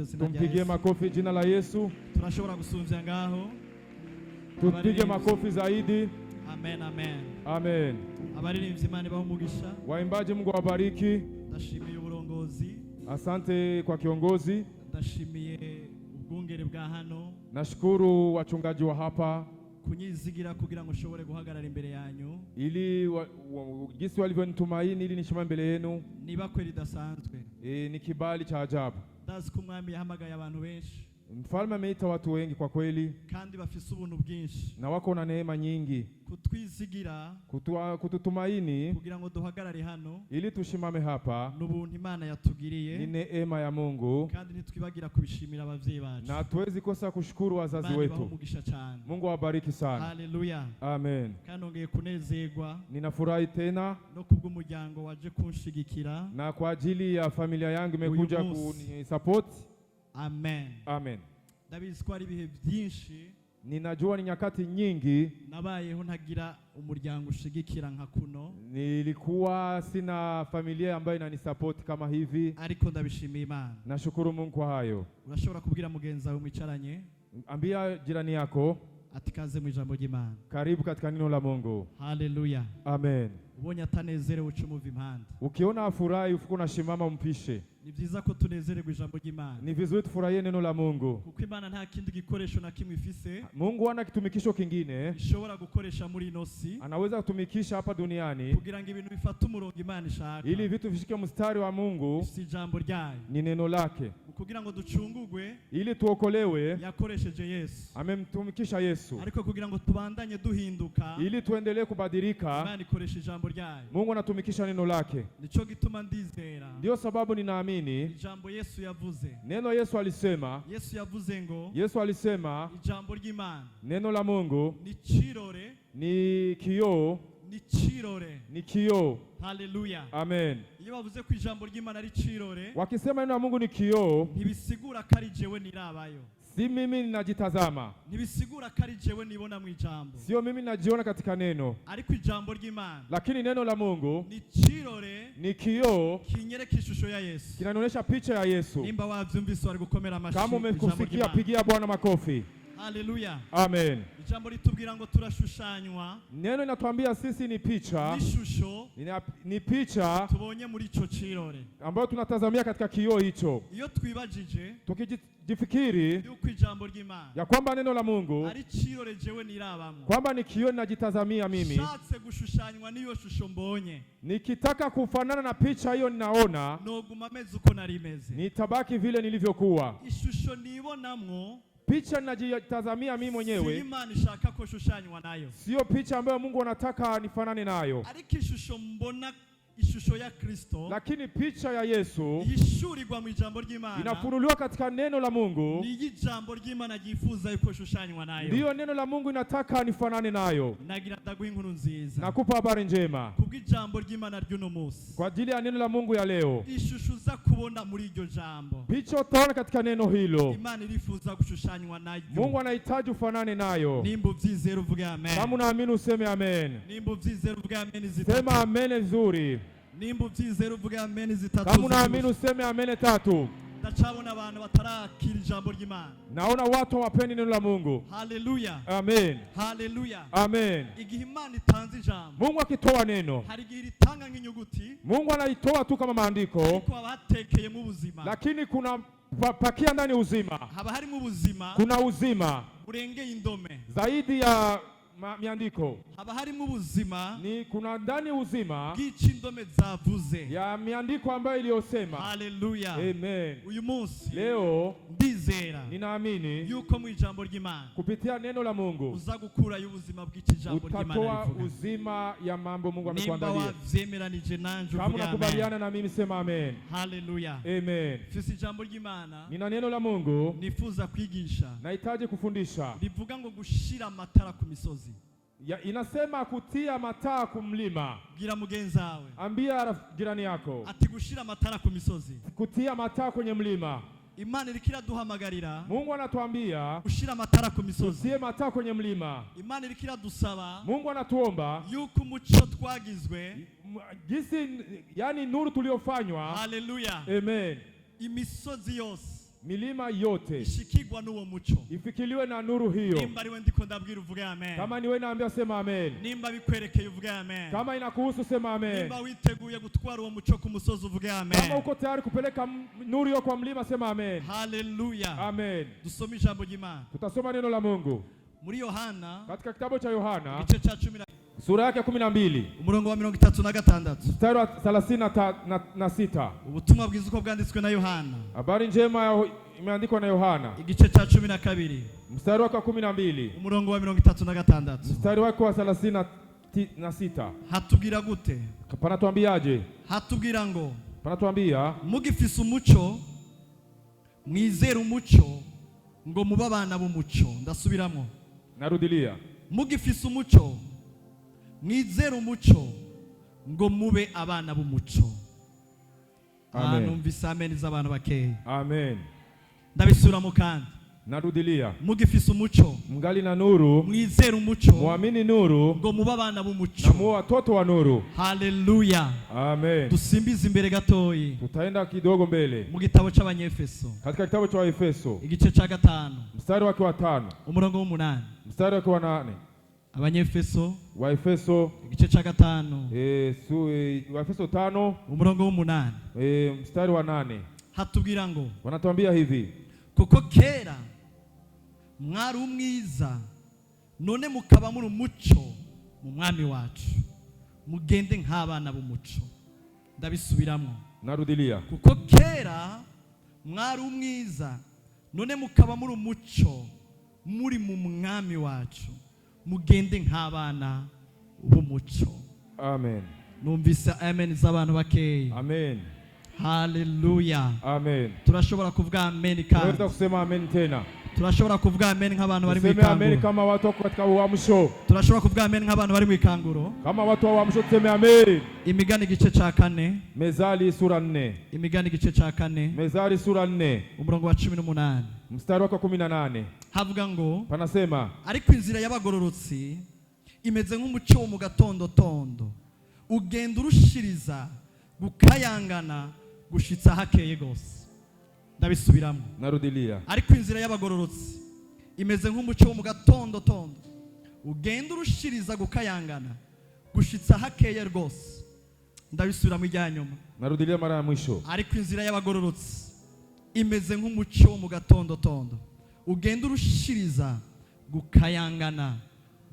iryo zina rya Tumpigie Yesu. makofi jina la Yesu. Turashobora gusumvya ngaho. Tupige makofi zaidi. Amen, amen. Amen. Abaririmbyi Imana ibahe umugisha. Waimbaji Mungu awabariki. Ndashimiye uburongozi. Asante kwa kiongozi. Ndashimiye ubwungere bwa hano. Nashukuru wachungaji wa hapa kunyizigira kugira ngo ushobore guhagarara imbere yanyu. Ili jinsi walivyonitumaini ili nishimame mbele yenu. Niba kweli idasanzwe. Ni kibali cha ajabu. Ndazi ko umwami yahamagaye abantu benshi. Mfalme ameita watu wengi kwa kweli. Kandi bafise ubuntu bwinshi. Na wako na neema nyingi. Kutwizigira. Kututumaini. Kugira ngo duhagarare hano. Ili tushimame hapa. N'ubuntu Imana yatugiriye. Ni neema ya Mungu. Kandi ntitwibagira kubishimira abavyeyi bacu. Na tuwezi kosa kushukuru wazazi wetu. Mungu awabariki sana. Haleluya. Amen. Kandi ongeye kunezerwa. Ninafurahi tena. No kubw'umuryango waje kunshigikira. Na kwa ajili ya familia yangu imekuja kunisupport. Amen. Amen. Ndabizi ko ari ibihe byinshi. Ninajua ni nyakati nyingi nabayeho ntagira umuryango ushigikira nka kuno. Nilikuwa sina familia ambayo inanisupport kama hivi. Ariko ndabishimiye Imana. Nashukuru Mungu kwa hayo. Urashobora kubwira mugenzi wawe mwicaranye. Ambia jirani yako atikaze mu ijambo ry'Imana. Karibu katika neno la Mungu. Haleluya. Amen. Ubonye atanezerewe uca umuva impande. Ukiona afurahi ufuko na shimama umpishe. Ni vyiza ko tunezererwa ijambo ry'Imana. Ni vizuri tufurahie neno la Mungu. Kuko Imana nta kindi gikoresho na kimwe ifise. Mungu hana kitumikisho kingine ishobora gukoresha muri inosi. Anaweza kutumikisha hapa duniani kugira ngo ibintu bifate umurongo Imana ishaka. Ili vitu vishike mstari wa Mungu. Si ijambo ryayo. Ni neno lake. Kugira ngo ducungugwe. Ili tuokolewe. Yakoresheje Yesu. Amemtumikisha Yesu. Ariko kugira ngo tubandanye duhinduka. Ili tuendelee kubadilika. Imana ikoresha ijambo ryayo. Mungu anatumikisha neno lake. Nico gituma ndizera. Ndio sababu ninaamini. Ijambo Yesu yavuze. Neno Yesu alisema. Yesu yavuze ngo. Yesu alisema. Ijambo ry'Imana. Neno la Mungu. Ni kirore. Ni kioo. Ni kirore. Ni kioo. Haleluya. Amen. Iyo bavuze ku ijambo ry'Imana ari kirore. Wakisema neno la Mungu ni kioo. Ntibisigura ko ari jewe nirabayo. Si mimi ninajitazama. Ntibisigura ko ari jewe nibona mu ijambo. Sio mimi ninajiona katika neno. Ariko ijambo ry'Imana. Lakini neno la Mungu ni kirore. Ni kioo. Kinyereka ishusho ya Yesu. Kinanionyesha picha ya Yesu. Nimba wavyumvise wari gukomera amashi. Kama umekusikia pigia Bwana makofi. Haleluya. Amen. Ijambo litubwira ngo turashushanywa. Neno linatuambia sisi ni picha. Nishusho. Ni picha tubonye muri ico kirore. Ambayo tunatazamia katika kioo hicho. Iyo twibajije. Tukijifikiri. Yuko ijambo ry'Imana. Ya kwamba neno la Mungu. Ari kirore jewe nirabamwe. Kwamba ni kioo ninajitazamia mimi. Shatse gushushanywa niyo shusho mbonye. Nikitaka kufanana na picha hiyo ninaona. Noguma meze uko narimeze. Nitabaki vile nilivyokuwa. Ishusho nibonamwo. Picha ninajitazamia mimi mwenyewe. Si Imana ishaka ko shushanywa nayo. Sio picha ambayo Mungu anataka nifanane nayo. Ariko ishusho mbona ishusho ya Kristo. Lakini picha ya Yesu yishurirwa mu ijambo ry'Imana. Inafunuliwa katika neno la Mungu. Ni ijambo ry'Imana gifuza yuko shushanywa nayo. Ndio neno la Mungu inataka nifanane nayo. Nagira ndaguha inkuru nziza. Nakupa habari njema. Kubw'ijambo ry'Imana ry'uno munsi. Kwa ajili ya neno la Mungu ya leo. Ishusho za kubona muri iryo jambo. Picha utaona katika neno hilo. Imana irifuza gushushanywa nayo. Mungu anahitaji ufanane nayo. Nimba uvyizera uvuge amen. Kama unaamini useme amen. Nimba uvyizera uvuge amen zitatu. Sema amen nzuri. Nimba uvyizera uvuge amen zitatu. Kama unaamini useme amen tatu. Ndacabona abantu batarakira ijambo ry'Imana. Naona watu hawapendi neno la Mungu. Haleluya. Amen. Haleluya. Amen. Igihe Imana itanze ijambo. Mungu akitoa neno. Hari igihe itanga nk'inyuguti. Mungu anaitoa tu kama maandiko. Ariko abatekeye mu buzima. Lakini kuna pakia ndani uzima. Haba harimo ubuzima. Kuna uzima. Urengeye indome. Zaidi ya miandiko. Haba harimo ubuzima. Ni kuna ndani uzima. Bw'indome zavuze. Ya miandiko ambayo iliyosema. Haleluya. Amen. Uyu munsi. Leo. Ndizera. Ninaamini. Yuko mu ijambo ry'Imana. Kupitia neno la Mungu. Uza gukura y'ubuzima bw'iki jambo ry'Imana. Utatoa uzima ya mambo Mungu amekuandalia. Nimba wavyemeranije nanje uvuge amen. Kama unakubaliana na mimi sema amen. Haleluya. Amen. Fisi ijambo ry'Imana. Nina neno la Mungu. Nifuza kwigisha. Nahitaji kufundisha. Bivuga ngo gushira amatara ku misozi. Inasema kutia mataa kumlima. Gira mugenzi wawe. Ambia jirani yako. Ati gushira amatara ku misozi. Kutia mataa kwenye mlima. Imana irikira duhamagarira. Mungu anatuambia gushira amatara ku misozi. Tutie mataa kwenye mlima. Imana irikira dusaba. Mungu anatuomba yuko umuco twagizwe. Jinsi yani nuru tuliofanywa. Haleluya. Amen. Imisozi yose. milima yote ishikirwa n'uwo muco. ifikiliwe na nuru hiyo. Nimba ariwe ndiko ndabwira uvuge amen. Kama niwe naambia sema amen. Nimba bikwerekeye uvuge amen. Kama inakuhusu sema amen. Nimba witeguye gutwara uwo muco ku musozi uvuge amen. Kama uko tayari kupeleka nuru hiyo kwa mlima sema amen. Haleluya. Amen. Dusome ijambo ry'Imana. Tutasoma neno la Mungu Muri Yohana, katika kitabu cha Yohana igice cha 10 sura yake 12 umurongo wa 36 mstari wa 36. Ubutumwa bwiza uko bwanditswe na Yohana. Habari njema imeandikwa na Yohana igice cha 12 mstari wake wa 12 umurongo wa 36 mstari wake wa 36. Hatubwira gute? Panatuambiaje? Hatubwira ngo panatuambia mugifise umuco mwizera umuco ngo muba abana b'umuco. Ndasubiramo, narudilia, mugifise umuco mwizera umuco ngo mube abana b'umuco. Amen. Numvise amen z'abantu bakeye. Amen. Ndabisubiramo kandi narudilia, mugifise umuco mngali na nuru mwizera umuco muamini nuru ngo muba abana b'umuco na muwe watoto wa nuru. Haleluya. Amen. Dusimbize imbere gatoyi Tutaenda kidogo mbele mu gitabo c'Abanyefeso katika kitabu cha Waefeso igice ca 5 mstari wake wa 5 umurongo wa 8. mstari wake wa 8. Abanyefeso Waefeso igice ca 5 Waefeso 5 umurongo wa 8. mstari wa 8. Hatubwira ngo Wanatuambia hivi, kuko kera mwari umwiza none mukaba muri umuco mu mwami wacu, mugende nk'abana b'umuco. Ndabisubiramo, narudilia, kuko kera mwari umwiza none mukaba muri umuco muri mu mwami wacu, mugende nk'abana b'umuco. Amen. Numvise amen z'abantu bakeye. Amen. Haleluya. Amen. Turashobora kuvuga amen kandi Tunaweza kusema amen tena. turashobora kuvuga amen nk'abantu bari mu Tuseme amen ikanguro. kama watu wako katika uamsho. Turashobora kuvuga amen nk'abantu bari mu ikanguro. Kama watu wa uamsho tuseme amen. Imigani igice ca 4. Mezali sura 4. Imigani igice ca 4 Mezali sura 4 umurongo wa 18 mstari wa 18. havuga ngo Panasema, ariko inzira y'abagororotsi imeze nk'umuco wo mu gatondo tondo, ugenda urushiriza gukayangana gushitsa hakeye gose. Ndabisubiramo, narudilia, ariko inzira y'abagororotsi imeze nk'umuco wo mu gatondo tondo, ugenda urushiriza gukayangana gushitsa hakeye rwose. Ndabisubiramo ijyanyuma, narudilia mara ya mwisho. ariko inzira y'abagororotsi imeze nk'umuco wo mu gatondo tondo, ugenda urushiriza gukayangana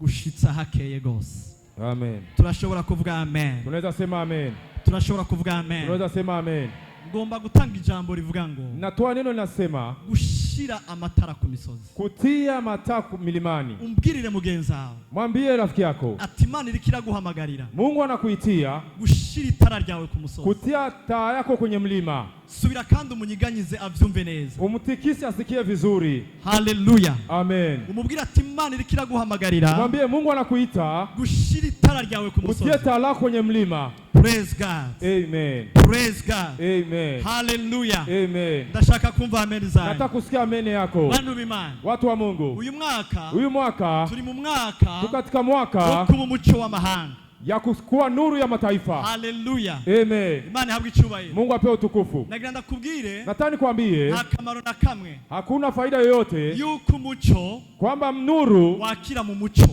gushitsa hakeye gose. Amen. Turashobora kuvuga amen. Tunaweza sema amen. Turashobora kuvuga amen. Tunaweza sema amen. Ngomba gutanga ijambo rivuga ngo Natoa neno linasema gushira amatara ku misozi. kutia mataa milimani. Umbwirire mugenzi wawe, Mwambie rafiki yako, ati Imana iriko iraguhamagarira Mungu anakuitia gushira itara ryawe ku musozi. kutia taa yako kwenye mlima. Subira kandi umunyiganyize avyumve neza. Umtikisi asikie vizuri. Haleluya. Amen. Umubwira ati Imana iriko iraguhamagarira Mwambie Mungu anakuita gushira itara ryawe ku musozi. kutia taa lako kwenye mlima. Praise God. Amen. Praise God. Amen. Haleluya. Amen. Ndashaka kumva amen zayo. Nataka kusikia amen yako. Bantu b'Imana, Watu wa Mungu, uyu mwaka turi mu mwaka katika mwaka wo kuba umuco w'amahanga. ya kuwa nuru ya mataifa. Haleluya. Amen. Imana ihabwe icyubahiro. Mungu apewe utukufu. Nagira ndakubwire Nataka nikwambie nta kamaro na kamwe hakuna faida yoyote yuko umuco kwamba nuru wakira mu muco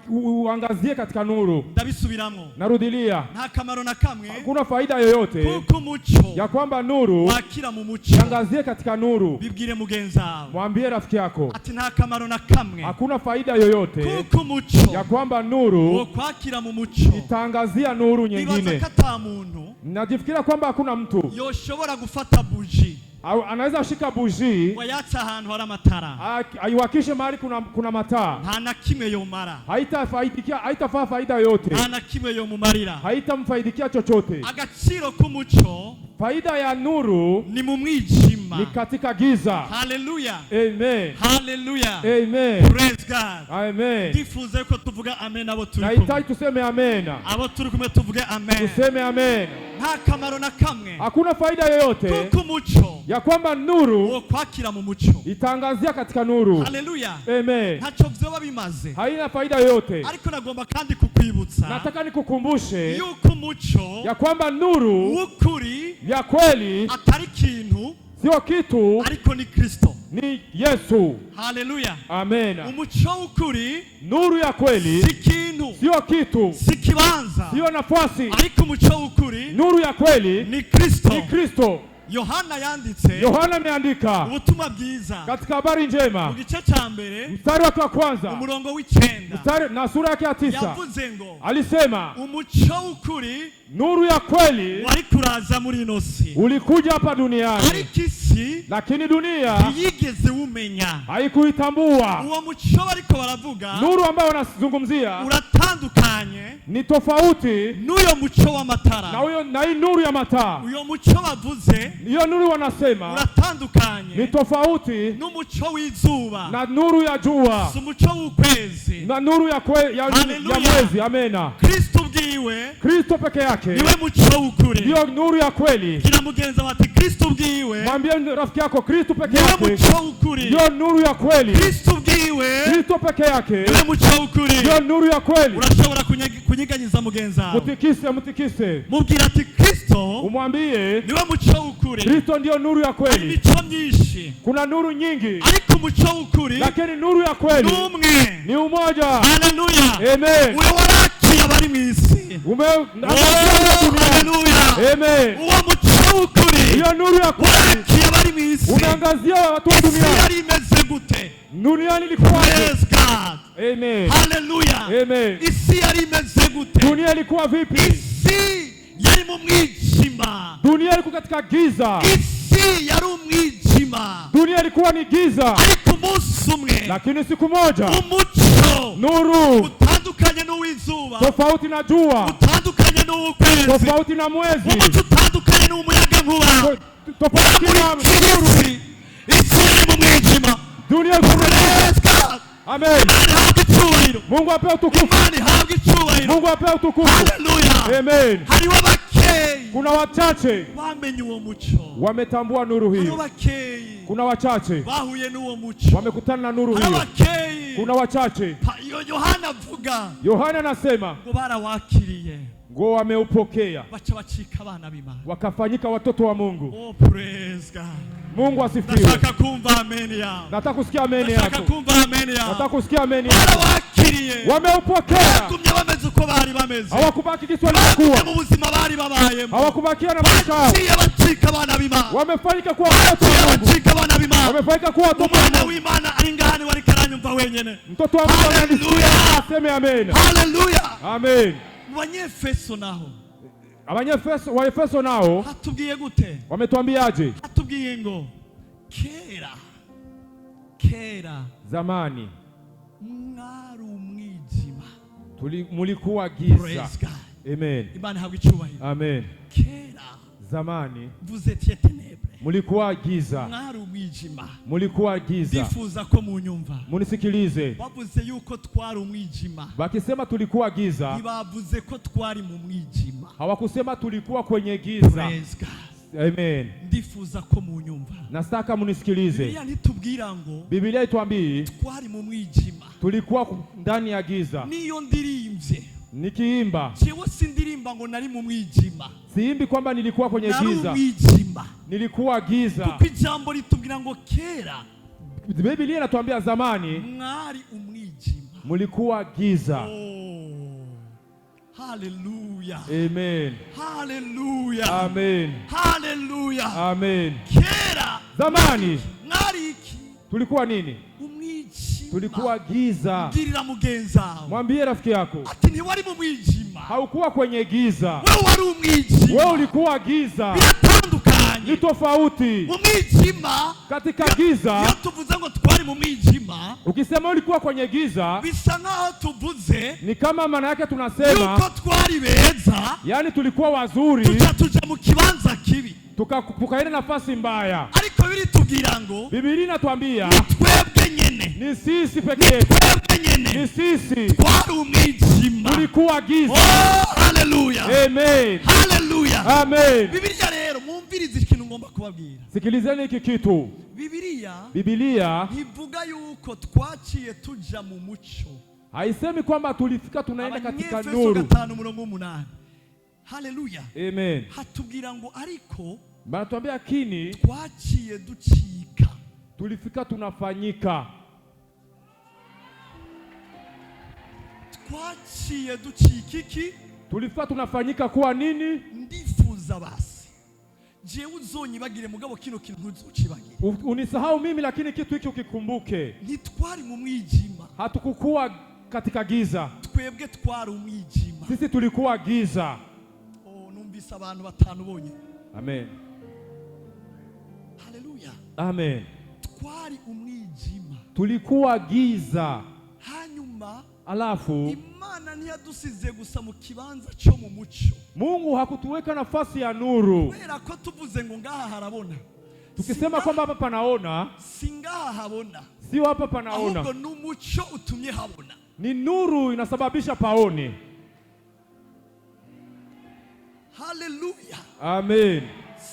uangazie katika nuru. Ndabisubiramo, Narudilia, nta kamaro na kamwe hakuna faida yoyote kuko umuco ya kwamba nuru wakira mu muco. angazie katika nuru. Bibwire mugenzi wawe, Mwambie rafiki yako, ati nta kamaro na kamwe hakuna faida yoyote kuko umuco ya kwamba nuru wo kwakira mu muco itaangazia nuru ibaza nyingine. ko ata muntu Najifikiria kwamba hakuna mtu yoshobora gufata buji anaweza ashika buji wayatsa ahantu hari amatara, aiwakishe mahali kuna mataa, nta na kimwe yomara, haitafaa faida yoyote, nta na kimwe yomumarira. haitamfaidikia chochote. Agaciro k'umuco Faida ya nuru ni mu mwijima, ni katika giza. Haleluya. Amen. Haleluya. Amen. Praise God. Amen. Ndifuza ko tuvuga amen abo turi kumwe. Nahitaji tuseme amen. Abo turi kumwe tuvuge amen. Tuseme amen. Nta kamaro na kamwe Hakuna faida yoyote kuko umuco ya kwamba nuru wo kwakira mu muco itangazia katika nuru. Haleluya. Amen. Ntacyo vyoba bimaze, Haina faida yoyote. ariko nagomba kandi kukwibutsa Nataka nikukumbushe yuko umuco ya kwamba nuru w'ukuri ya kweli atari kintu sio kitu, ariko ni Kristo. ni Yesu. Haleluya. Amen. Umuco w'ukuri, Nuru ya kweli si kintu, sio kitu, si kibanza, sio nafasi. ariko umuco w'ukuri Nuru ya kweli ni Kristo. ni Kristo. Yohana yanditse Yohana ameandika ubutumwa bwiza katika habari njema mu gice cya mbere mstari wake wa kwanza umurongo w'9 mstari na sura yake ya 9 yavuze ngo alisema umuco w'ukuri nuru ya kweli wari kuraza muri ino si, ulikuja hapa duniani, ariko isi lakini dunia ntiyigeze umenya. haikuitambua. Uwo muco bariko baravuga Nuru ambayo wanazungumzia uratandukanye ni tofauti n'uyo muco w'amatara. na hii nuru ya mataa. Uyo muco bavuze Hiyo nuru wanasema uratandukanye ni tofauti n'umuco w'izuba, na nuru ya jua si umuco w'ukwezi na nuru ya mwezi. Amena. Kristo ubwiwe Kristo peke yake niwe muco w'ukuri. ndiyo nuru ya kweli. Kila mugenza wati Kristo ubwiwe Mwambie rafiki yako Kristo peke niwe yake muco w'ukuri. ndiyo nuru ya kweli. Kristo ubwiwe Kristo peke yake niwe muco w'ukuri. ndiyo nuru ya kweli. Urashobora kunyiganyiza mugenza wawe, Mutikise. mubwira ati Kristo Umwambie niwe muco w'ukuri. Kristo ndiyo nuru ya kweli. Imico myinshi, Kuna nuru nyingi, ariko umuco w'ukuri lakini nuru ya kweli n'umwe. ni umoja. Haleluya. Amen. Uyo warakiye abari mu isi. Haleluya. Amen. Uwo muco w'ukuri Hiyo nuru ya kweli warakiye abari mu isi. umeangazia watu wa Isi dunia. yari imeze gute? Duniani ilikuwa Praise God. Amen. Haleluya. Amen. Isi yari imeze gute? Dunia ilikuwa vipi? Isi yari mu mwijima. Dunia ilikuwa katika giza. Isi yari umwijima. Dunia ilikuwa ni giza, ariko umunsi umwe lakini siku moja umuco nuru utandukanye n'uw'izuba, tofauti na jua, utandukanye n'uw'ukwezi, tofauti na mwezi, umuco utandukanye n'umuyagankuba, tofauti na nuru. isi yari mu mwijima. Dunia ilikuwa Amen. Imani habwe icyubahiro. Mungu apewe utukufu. Imani habwe icyubahiro. Mungu apewe utukufu. Haleluya. Amen. Hariho bakeyi Kuna wachache bamenye uwo muco, wametambua nuru hariho hii. bakeyi Kuna wachache bahuye n'uwo muco, wamekutana na nuru hariho hiyo. bakeyi. Kuna wachache. Yohana avuga Yohana anasema ngo barawakiriye, ngo wameupokea, baca bacika abana b'Imana, wakafanyika watoto wa Mungu. Oh, praise God. Mungu asifiwe. Nataka kumva amen yao. Nataka kusikia amen Nataka yako. kumva amen yao. Nataka kusikia amen yako. Barawakiriye, Wameupokea. bagumye bameze uko bari bameze, Hawakubaki kitu bagumye walichokuwa. mu buzima bari babayemo, Hawakubakia na maisha yao. baciye bacika abana b'Imana, Wamefanyika kuwa watoto baciye wa Mungu. bacika abana b'Imana. Wamefanyika kuwa watoto wa Umwana Mungu. w'Imana ari ngahani wari karanyumva wenyene. Mtoto wa Mungu ananisikia. Hallelujah. Aseme amen. Haleluya. Amen. Mu Banyefeso naho Waefeso nao hatubwiye gute? wametuambiaje? Hatubwiye ngo kera Zamani mwari umwijima, mulikuwa giza. praise God. Amen. Imana habwe icyubahiro. Amen. Kera Zamani vous étiez ténèbres, mulikuwa giza. mwari umwijima. Mulikuwa giza. Ndifuza ko munyumva, Munisikilize. bavuze yuko twari umwijima, Bakisema tulikuwa giza, ntibavuze ko twari mu mwijima. hawakusema tulikuwa kwenye giza. Praise God. Amen. Ndifuza ko munyumva. Nataka munisikilize. Biblia ntitubwira ngo Biblia itwambii twari mu mwijima. tulikuwa ndani ya giza. Niyo ndirimbye, Nikiimba jewe sindirimba ngo nari mu mwijima, siimbi kwamba nilikuwa kwenye nari giza. umwijima, Nilikuwa giza. kuko ijambo ritubwira ngo kera Biblia inatuambia zamani mwari umwijima. mulikuwa giza. Oh, haleluya. Amen. Haleluya. Amen. Haleluya. Amen. Kera Zamani mwari iki? tulikuwa nini? Umwijima. Tulikuwa giza. Girira mugenzawe Mwambie rafiki yako ati ntiwari mu mwijima, haukuwa kwenye giza. wewe wari umwijima. Wewe ulikuwa giza. Biratandukanye. Ni tofauti. Mu mwijima, Katika giza, iyo tuvuze ngo twari mu mwijima, ukisema ulikuwa kwenye giza, bisa nk'aho tuvuze ni kama maana yake tunasema yuko twari beza, yani tulikuwa wazuri, tuja mu kibanza kibi, tukaenda nafasi mbaya. ariko biri tubwira ngo Biblia inatuambia ni twebwe nyene, ni sisi peke ni yetu, twebwe nyene ni sisi twari umwijima. tulikuwa giza. Oh, haleluya. Amen. Haleluya. Amen. Bibiliya rero mwumvirize ikintu ngomba kubabwira. Sikilizeni hiki kitu. Biblia ntivuga yuko twaciye tuja mu muco. Haisemi kwamba tulifika tunaenda katika Abanyefeso nuru. 5:8. Haleluya. Amen. Hatubwira ngo ariko Banatuambia kini twaciye ducika. tulifika tunafanyika. Twaciye ducika iki? Tulifika tunafanyika kuwa nini? Ndifuza basi jewe uzonyibagire mugabo kino kintu ntuzocibagire. Unisahau mimi lakini kitu hiki ukikumbuke. Ntitwari mu mwijima. Hatukukuwa katika giza. Twebwe twari umwijima. Sisi tulikuwa giza. Numvise abantu batanu bonye. Amen. Haleluya. Amen. Twari umwijima. Tulikuwa giza. Hanyuma alafu Imana ntiyadusize gusa mu kibanza cyo mu mucyo. Mungu hakutuweka nafasi ya nuru. Kubera ko tuvuze ngo ngaha harabona. Tukisema kwamba hapa panaona, si ngaha habona. Sio hapa panaona. Ahubwo n'umucyo utumye habona. Ni nuru inasababisha paone. Haleluya. Amen.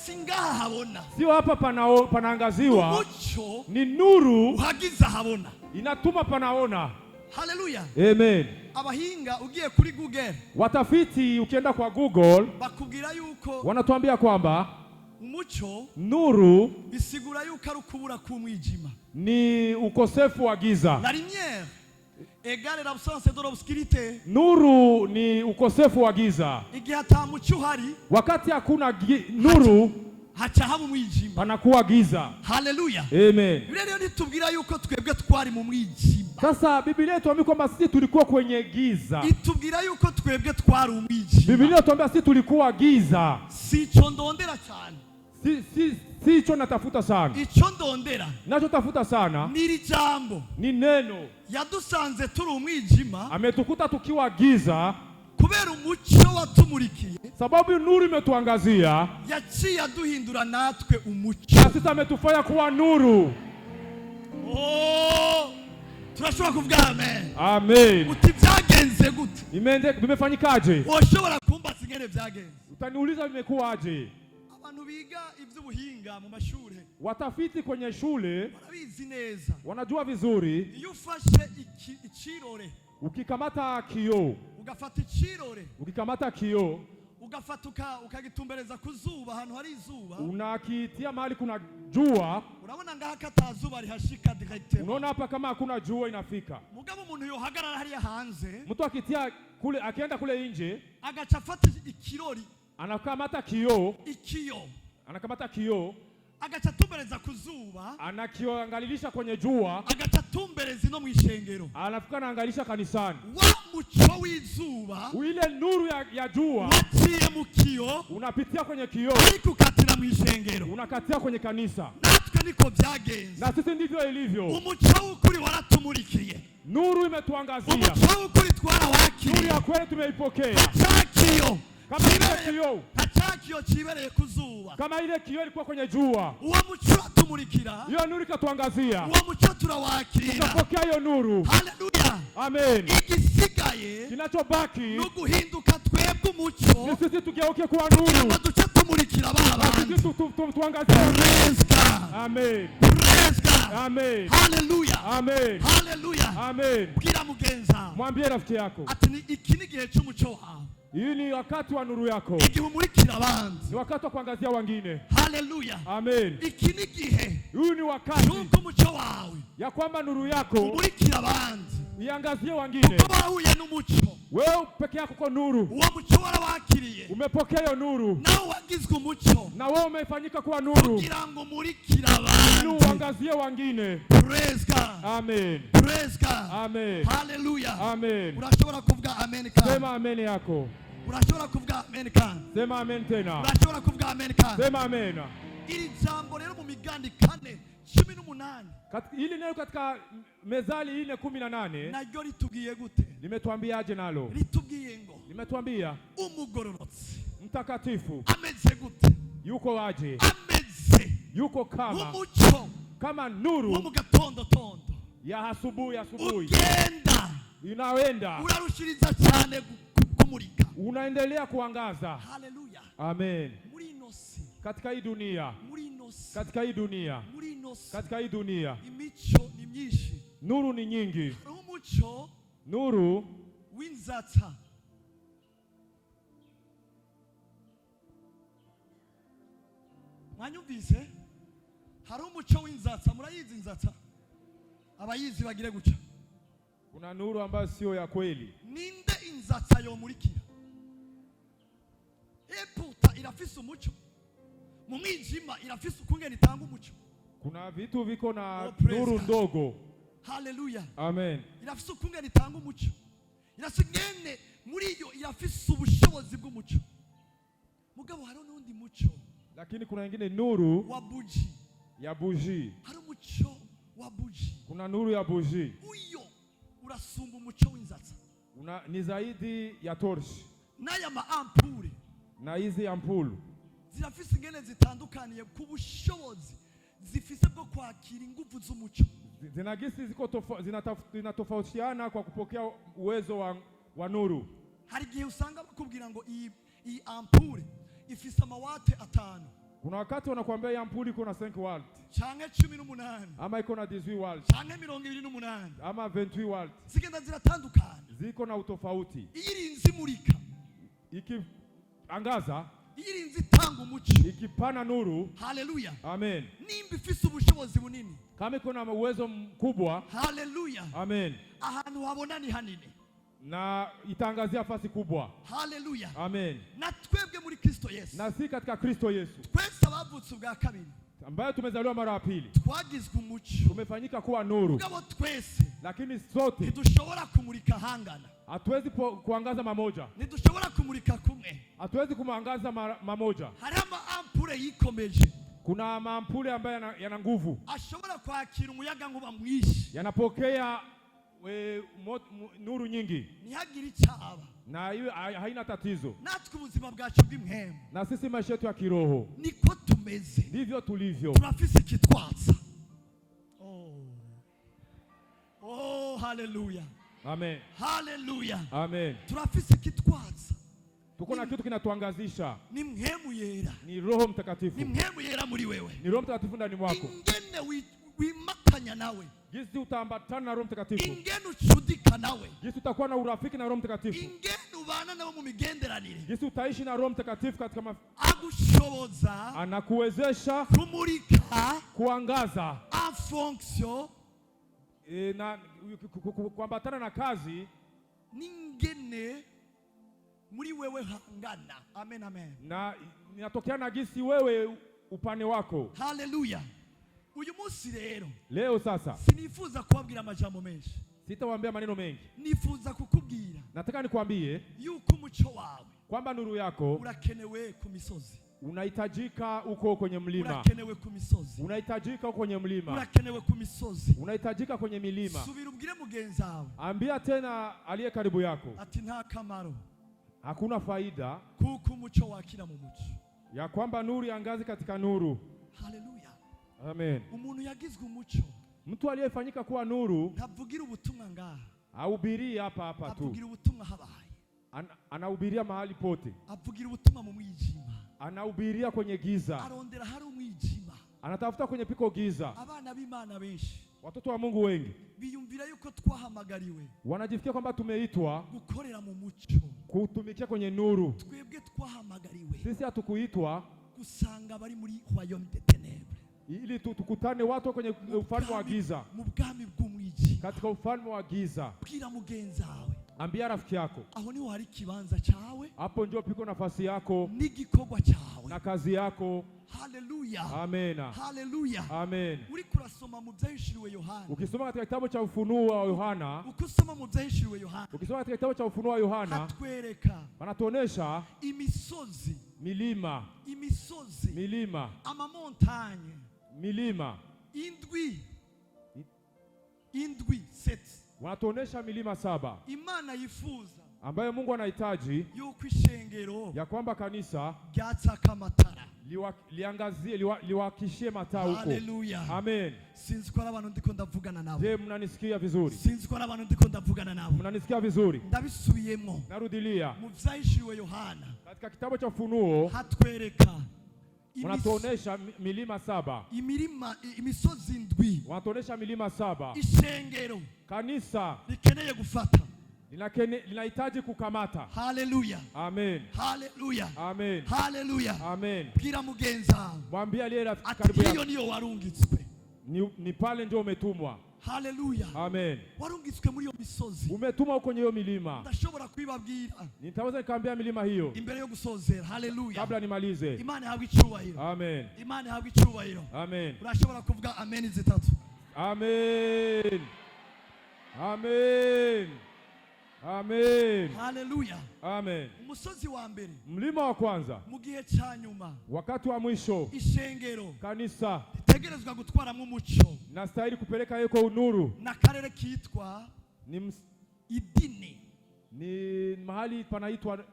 Si ngaha habona. Sio hapa panaangaziwa. Umucyo ni nuru uhagiza habona. Inatuma panaona. Haleluya. Amen. Abahinga ugiye kuri Google, watafiti ukienda kwa Google bakubwira yuko wanatuambia kwamba umucyo, nuru bisigura yuko ari ukubura k'umwijima, ni ukosefu wa giza. La lumière égale l'absence de l'obscurité. Nuru ni ukosefu wa giza. Igihe ata mucyo uhari, wakati hakuna nuru, hacha habu mwijima, panakuwa giza. Haleluya. Amen. Leo nitubwira yuko twebwe twari mu mwijima. Sasa Biblia inatuambia kwamba sisi tulikuwa kwenye giza. Itubwira yuko twebwe twari umwijima. Biblia inatuambia sisi tulikuwa giza. Sico ndondera cyane. Sico natafuta sana. Ico ndondera, nachotafuta sana ni jambo, ni neno. Yadusanze turi umwijima, ametukuta tukiwa giza kubera umucyo watumurikiye, sababu nuru imetuangazia, yaciye aduhindura natwe umucyo, na sisi ametufanya kuwa nuru. Turashobora kuvuga amen. Amen. Uti byagenze gute? Bimefanyikaje? Ushobora kumbaza ingene byagenze. Utaniuliza bimekuwaje? Abantu biga iby'ubuhinga mu mashuri, watafiti kwenye shule wanabizi neza, wanajua vizuri. Iyo ufashe ikirore, ukikamata kioo, ugafata ikirore, ukikamata kioo, ugafata ukagitumbereza ku zuba, ahantu hari izuba, unakitia mahali kuna jua, urabona ngaha katazuba rihashika directement. Unaona hapa kama hakuna jua inafika. Mugabo umuntu yohagarara hariya hanze, mtu akitia kule, akienda kule nje, agachafata ikirori, anakamata kioo, anakamata kioo, agacatumbereza ku zuba, anakioangalisha kwenye jua, agacatumbereza no mwishengero, anafika anaangalisha kanisani. Wa mucyo w'izuba, ile nuru ya jua waciye mu kioo, unapitia kwenye kioo, ariko ukatira mwishengero, unakatia kwenye kanisa. Natwe niko byagenze, na sisi ndivyo ilivyo. Umucyo w'ukuri waratumurikiye, nuru imetuangazia, umucyo w'ukuri twarawakiriye, nuru ya kweli tumeipokea. Chakio kama ile kioo, chakio kibereye kuzuba, kama ile kioo ilikuwa kwenye jua, uwo mucyo atumurikira, hiyo nuru ikatuangazia, uwo mucyo turawakirira, tutapokea hiyo nuru. Haleluya. Amen. Igisigaye kinachobaki no guhinduka twebwe umucyo, ni sisi tugeuke kuwa nuru, duce tumurikira abandi, sisi tuangazie. Praise God. Amen. Praise God. Amen. Haleluya. Amen. Haleluya. Amen. Bwira mugenza, mwambie rafiki yako ati iki ni gihe cy'umucyo wawe. Hii ni wakati wa nuru yako. Igihe umurikira abandi, ni wakati wa kuangazia wengine. Haleluya. Amen. Iki ni gihe, huu ni wakati cy'uko umucyo wawe, ya kwamba nuru yako umurikira abandi, iangazie wengine. kuko bahuye n'umucyo, wewe peke yako kwa nuru, uwo mucyo warawakiriye, umepokea hiyo nuru, nawe wagizwe umucyo, na wewe umefanyika kuwa nuru, kugira ngo umurikire abandi, uangazie wengine. Praise God. Amen. Praise God. Amen. Haleluya. Amen. Urashobora kuvuga amen kandi. Sema amen yako. Urashobora kuvuga amen kandi. Sema amen tena. Urashobora kuvuga amen kandi. Sema amen. Iri jambo rero mu Migani 4:18. Hili neno katika Mezali 4:18 naryo litubwiye gute? limetuambiaje nalo? Litubwiye ngo limetuambia umugororotsi mtakatifu ameze gute? yuko waje? Ameze yuko kama umucyo, kama nuru wo mu gatondo tondo ya asubuhi. ugenda inaenda urarushiriza cyane kumurika, unaendelea kuangaza. Haleluya. Amen. Muri inosi, katika hii dunia, muri inosi, katika hii dunia, muri inosi, katika hii dunia imico ni myinshi, nuru ni nyingi. umucyo nuru w'inzatsa, mwanyumvise hari umuco w'inzatsa, murayizi inzatsa? Abayizi bagire guca. Kuna nuru ambayo sio ya kweli. Ninde inzatsa yomurikira? Eputa irafise umuco, mu mwijima irafise ukungene itanga umuco. Kuna vitu viko na praise nuru ndogo. Haleluya. Amen. Irafise ukungene itanga umuco. Irasingene muri iyo irafise ubushobozi bw'umuco. Mugabo hari n'undi muco. Lakini kuna nyingine nuru wa buji. Ya buji. Hari umuco wa buji. Kuna nuru ya buji. Uyo urasumba umuco w'inzatsa. Ni zaidi ya torch. Naya ma ampule. Na hizi ampulu zirafise ingene zitandukaniye ku bushobozi zifise bwo kwakira ingufu z'umuco. Zinagisi zinatofautiana kwa kupokea uwezo wa nuru. Hari gihe usanga bakubwira ngo iyi ampule ifise amawate 5. Kuna wakati wanakuambia hii ampuli iko na 5 watt. Change 18. Ama iko na 18 watt. Change 28. Ama 28 watt. Zigenda ziratandukana. Ziko na utofauti. Iyirinzi murika. Angaza. Iyirinzi tanga umuco. Ikipana nuru. Haleluya. Amen. Nimba ifise ubushobozi bunini. Kama iko na uwezo mkubwa. Haleluya. Amen. Ahantu wabona ni hanini. Na itangazia fasi kubwa. Haleluya. Amen. Na twebwe muri Kristo Yesu. Na si katika Kristo Yesu. Twese abavutse ubwa kabiri. Ambayo tumezaliwa mara ya pili. Twagizwe umuco. Tumefanyika kuwa nuru. Mugabo twese. Lakini sote. Ntidushobora kumurika hangana. Hatuwezi kuangaza mamoja. Ntidushobora kumurika kumwe. Hatuwezi kumangaza mamoja. Hari ampule yikomeje. Kuna maampule ambayo yana nguvu. Ashobora kwakira umuyaga nguba mwishi. Yanapokea nuru nyingi. Ntihagire icyaba. Na hiyo haina tatizo. Natwe ubuzima bwacu bw'imhemu. Na sisi maisha yetu ya kiroho. Niko tumeze. Ndivyo tulivyo. Turafise kitwatsa. Oh, haleluya. Amen. Haleluya. Amen. Turafise kitwatsa. Tuko na kitu kinatuangazisha. Ni mhemu yera. Ni Roho Mtakatifu. Ni mhemu yera muri wewe. Ni Roho Mtakatifu ndani mwako. Ingene wimakanya nawe. Jinsi utaambatana na Roho Mtakatifu. Ingene uchudika nawe. Jinsi utakuwa na urafiki na Roho Mtakatifu. Ingene ubana nawe mu migenderanire. Jinsi utaishi na Roho Mtakatifu katika agushoboza. Anakuwezesha kumurika. Kuangaza. En fonction. Na kuambatana na kazi. Ningene muri wewe hangana. Amen, amen. Na inatokea na gisi wewe upane wako. Haleluya. Uyu munsi rero. Leo sasa. Sinifuza kuambia majambo menshi. Sitawaambia maneno mengi. Nifuza kukubwira. Nataka nikwambie yuko umuco wawe. Kwamba nuru yako urakenewe ku misozi. Unahitajika uko kwenye mlima. Urakenewe ku misozi. Unahitajika uko kwenye mlima. Urakenewe ku misozi. Unahitajika kwenye milima. Subira ubwire mugenzi wawe. Ambia tena aliye karibu yako. Ati nta kamaro. Hakuna faida kuko umuco wakira mu muco. Ya kwamba nuru yangazi katika nuru. Haleluya. Amen. Umuntu yagizwe umuco. Mtu aliyefanyika kuwa nuru ntavugira ubutumwa ngaha. Ahubiria hapa tu. Avugira ubutumwa habaye. Anahubiria mahali pote. Avugira ubutumwa mu mwijima. Anahubiria kwenye giza. Arondera hari umwijima. Anatafuta kwenye piko giza. Abana b'Imana benshi. Watoto wa Mungu wengi biyumvira yuko twahamagariwe. Wanajifikia kwamba tumeitwa gukorera mu muco. Kutumikia kwenye nuru. Twebwe twahamagariwe. Sisi hatukuitwa gusanga bari muri royaume de ténèbres. Ili tukutane watu kwenye ufalme wa giza. Mu bwami bw'umwijima. Katika ufalme wa giza. Bwira mugenzi wawe. Ambia rafiki yako. Aho niho hari kibanza cyawe. Hapo ndio piko nafasi yako. N'igikorwa cyawe. Na kazi yako. Haleluya. Amena. Haleluya. Amen. Uri kurasoma mu byahishuriwe Yohana. Ukisoma katika kitabu cha Ufunuo wa Yohana. Ukisoma mu byahishuriwe Yohana. Ukisoma katika kitabu cha Ufunuo wa Yohana. Hatwereka. Wanatuonesha imisozi. Milima. Imisozi. Milima. Amamontagne. Milima. Indwi 7. Wanatuonesha milima 7. Imana yifuza. Ambayo Mungu anahitaji. Yuko ishengero. Ya kwamba kanisa. Ryatsaka amatara. Liangazie, liwakishie mataa huko. Haleluya. Amen. Sinzi ko abantu ndiko ndavugana nabo. Je, mnanisikia vizuri? Sinzi ko abantu ndiko ndavugana nabo. Mnanisikia vizuri? Ndabisubiyemo. Narudilia. Mu byahishuriwe Yohana. Katika kitabu cha Ufunuo. Hatwereka. Wanatuonesha milima 7. Imisozi indwi. Wanatuonesha milima 7. Ishengero. Kanisa. Likeneye gufata. linahitaji kukamata. Haleluya. Amen. Haleluya. Amen. Haleluya. Amen. Bwira mugenza Mwambie aliye rafiki ati karibu hiyo yako, niyo warungitswe. ni pale ndio umetumwa. Haleluya. Amen. Warungitswe muri iyo misozi. Umetumwa kwenye hiyo milima. Ndashobora kwibabwira. Nitaweza nikaambia milima hiyo Imbere yo gusozera. Haleluya. kabla nimalize. Imana ihabwe icyubahiro. Amen. Imana ihabwe icyubahiro. Amen. Urashobora kuvuga amen zitatu. Amen. Amen. Amen. Haleluya. Amen. Umusozi wa mbere, Mlima wa kwanza, mu gihe cya nyuma, wakati wa mwisho, ishengero kanisa ritegerezwa gutwaramo umucyo nastahili kupeleka yeko unuru. n'akarere kitwa idini. Ni mahali panaitwa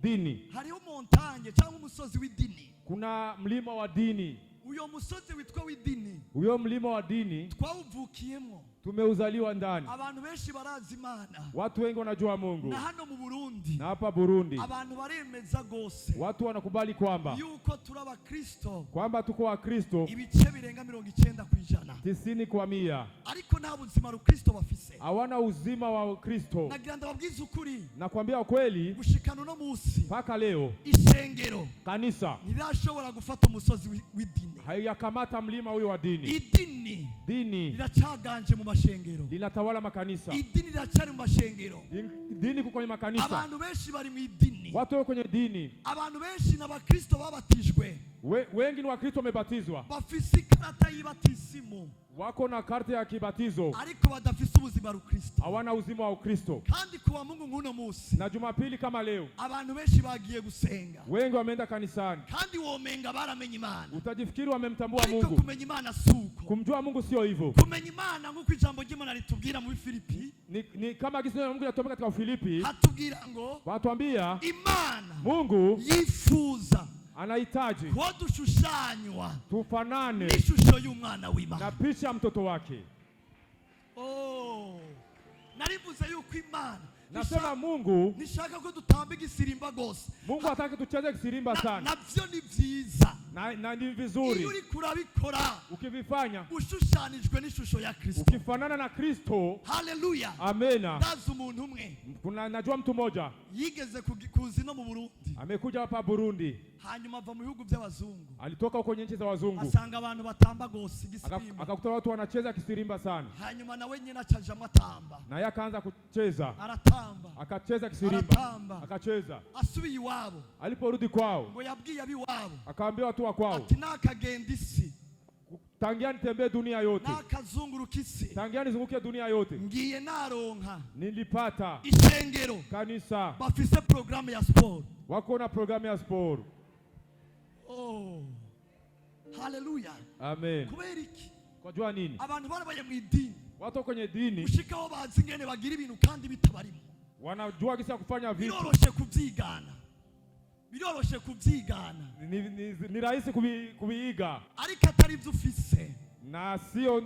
dini. Hariho montagne cyangwa umusozi w'idini. Kuna mlima wa dini. Uyo musozi witwa w'idini, Uyo mlima wa dini twawuvukiyemo. tumeuzaliwa ndani. Abantu benshi barazi Imana. Watu wengi wanajua Mungu. Na hano mu Burundi, Na hapa Burundi abantu baremeza gose watu wanakubali kwamba yuko turi Abakristo tuko wa Kristo ibice birenga 90%. 90%. Ariko nta buzima Rukristo bafise. Hawana uzima wa Kristo. Nagira ndababwiza ukuri, Nakwambia ukweli, gushikana no musi mpaka leo ishengero kanisa ntirashobora gufata umusozi w'idini. haiyakamata mlima huyo wa dini. Idini Dini riracaganje mu mashengero. linatawala makanisa. Idini riracari mu mashengero. Dini kuko kwenye makanisa. Abantu benshi bari mu idini. Watu wako kwenye dini. Abantu benshi n'Abakristo babatijwe. Wengi ni Wakristo wamebatizwa. Bafise ikarata y'ibatisimu. Wako na karta ya kibatizo. Ariko badafise ubuzima Rukristo. Hawana uzima wa Ukristo. Kandi kuwa Mungu nk'uno musi, Na Jumapili kama leo, abantu benshi bagiye gusenga. wengi wameenda kanisani. Kandi womenga baramenye Imana. Utajifikiri wamemtambua Ariko Mungu. kumenya Imana suko. Kumjua Mungu sio hivyo. Kumenya Imana nk'uko ijambo ry'Imana ritubwira mu Filipi. Ni kama gisi Mungu yatomeka katika Filipi. Hatubwira ngo Watuambia Imana Mungu yifuza anahitaji ko dushushanywa tufanane n'ishusho y'umwana na w'Imana. picha ya mtoto wake. Oh, narivuze yuko Imana Nasema Mungu, nishaka ko dutamba igisirimba gose. Mungu hataki tucheze kisirimba sana. Navyo ni vyiza. Na ni Iyo vizuri uri kurabikora ukivifanya ushushanijwe n'ishusho ya Kristo. ukifanana na Kristo. Haleluya. Amena. Ndazi umuntu umwe Najua mtu mmoja yigeze kuzi no mu Burundi, amekuja hapa Burundi, hanyuma ava mu bihugu by'abazungu, alitoka huko nchi za wazungu, asanga abantu batamba gose igisirimba. akakuta watu wanacheza kisirimba sana, Hanyuma nawe nyine acajamo atamba. na yeye akaanza kucheza, Aratamba, akacheza kisirimba, aratamba, akacheza. asubiye iwabo, Aliporudi kwao, ngo yabwiye abiwabo akaambia watu wa kwao, ati nakagenda isi, tangia nitembee dunia yote, nakazunguruka isi, tangia nizunguke dunia yote, ngiye naronka nilipata ishengero kanisa bafise programu ya sport. wako na programu ya sport. Oh, haleluya. Amen. Kubera iki? Kwa jua nini? Abantu barabaye mu idini, Watu kwenye dini ushikaho bazi ingene bagira ibintu kandi bitabarimo. wanajua kisa kufanya vitu. Biroroshe kubyigana, biroroshe kubyigana, Ni rahisi kuviiga, ariko atari ibyo ufise, na sio,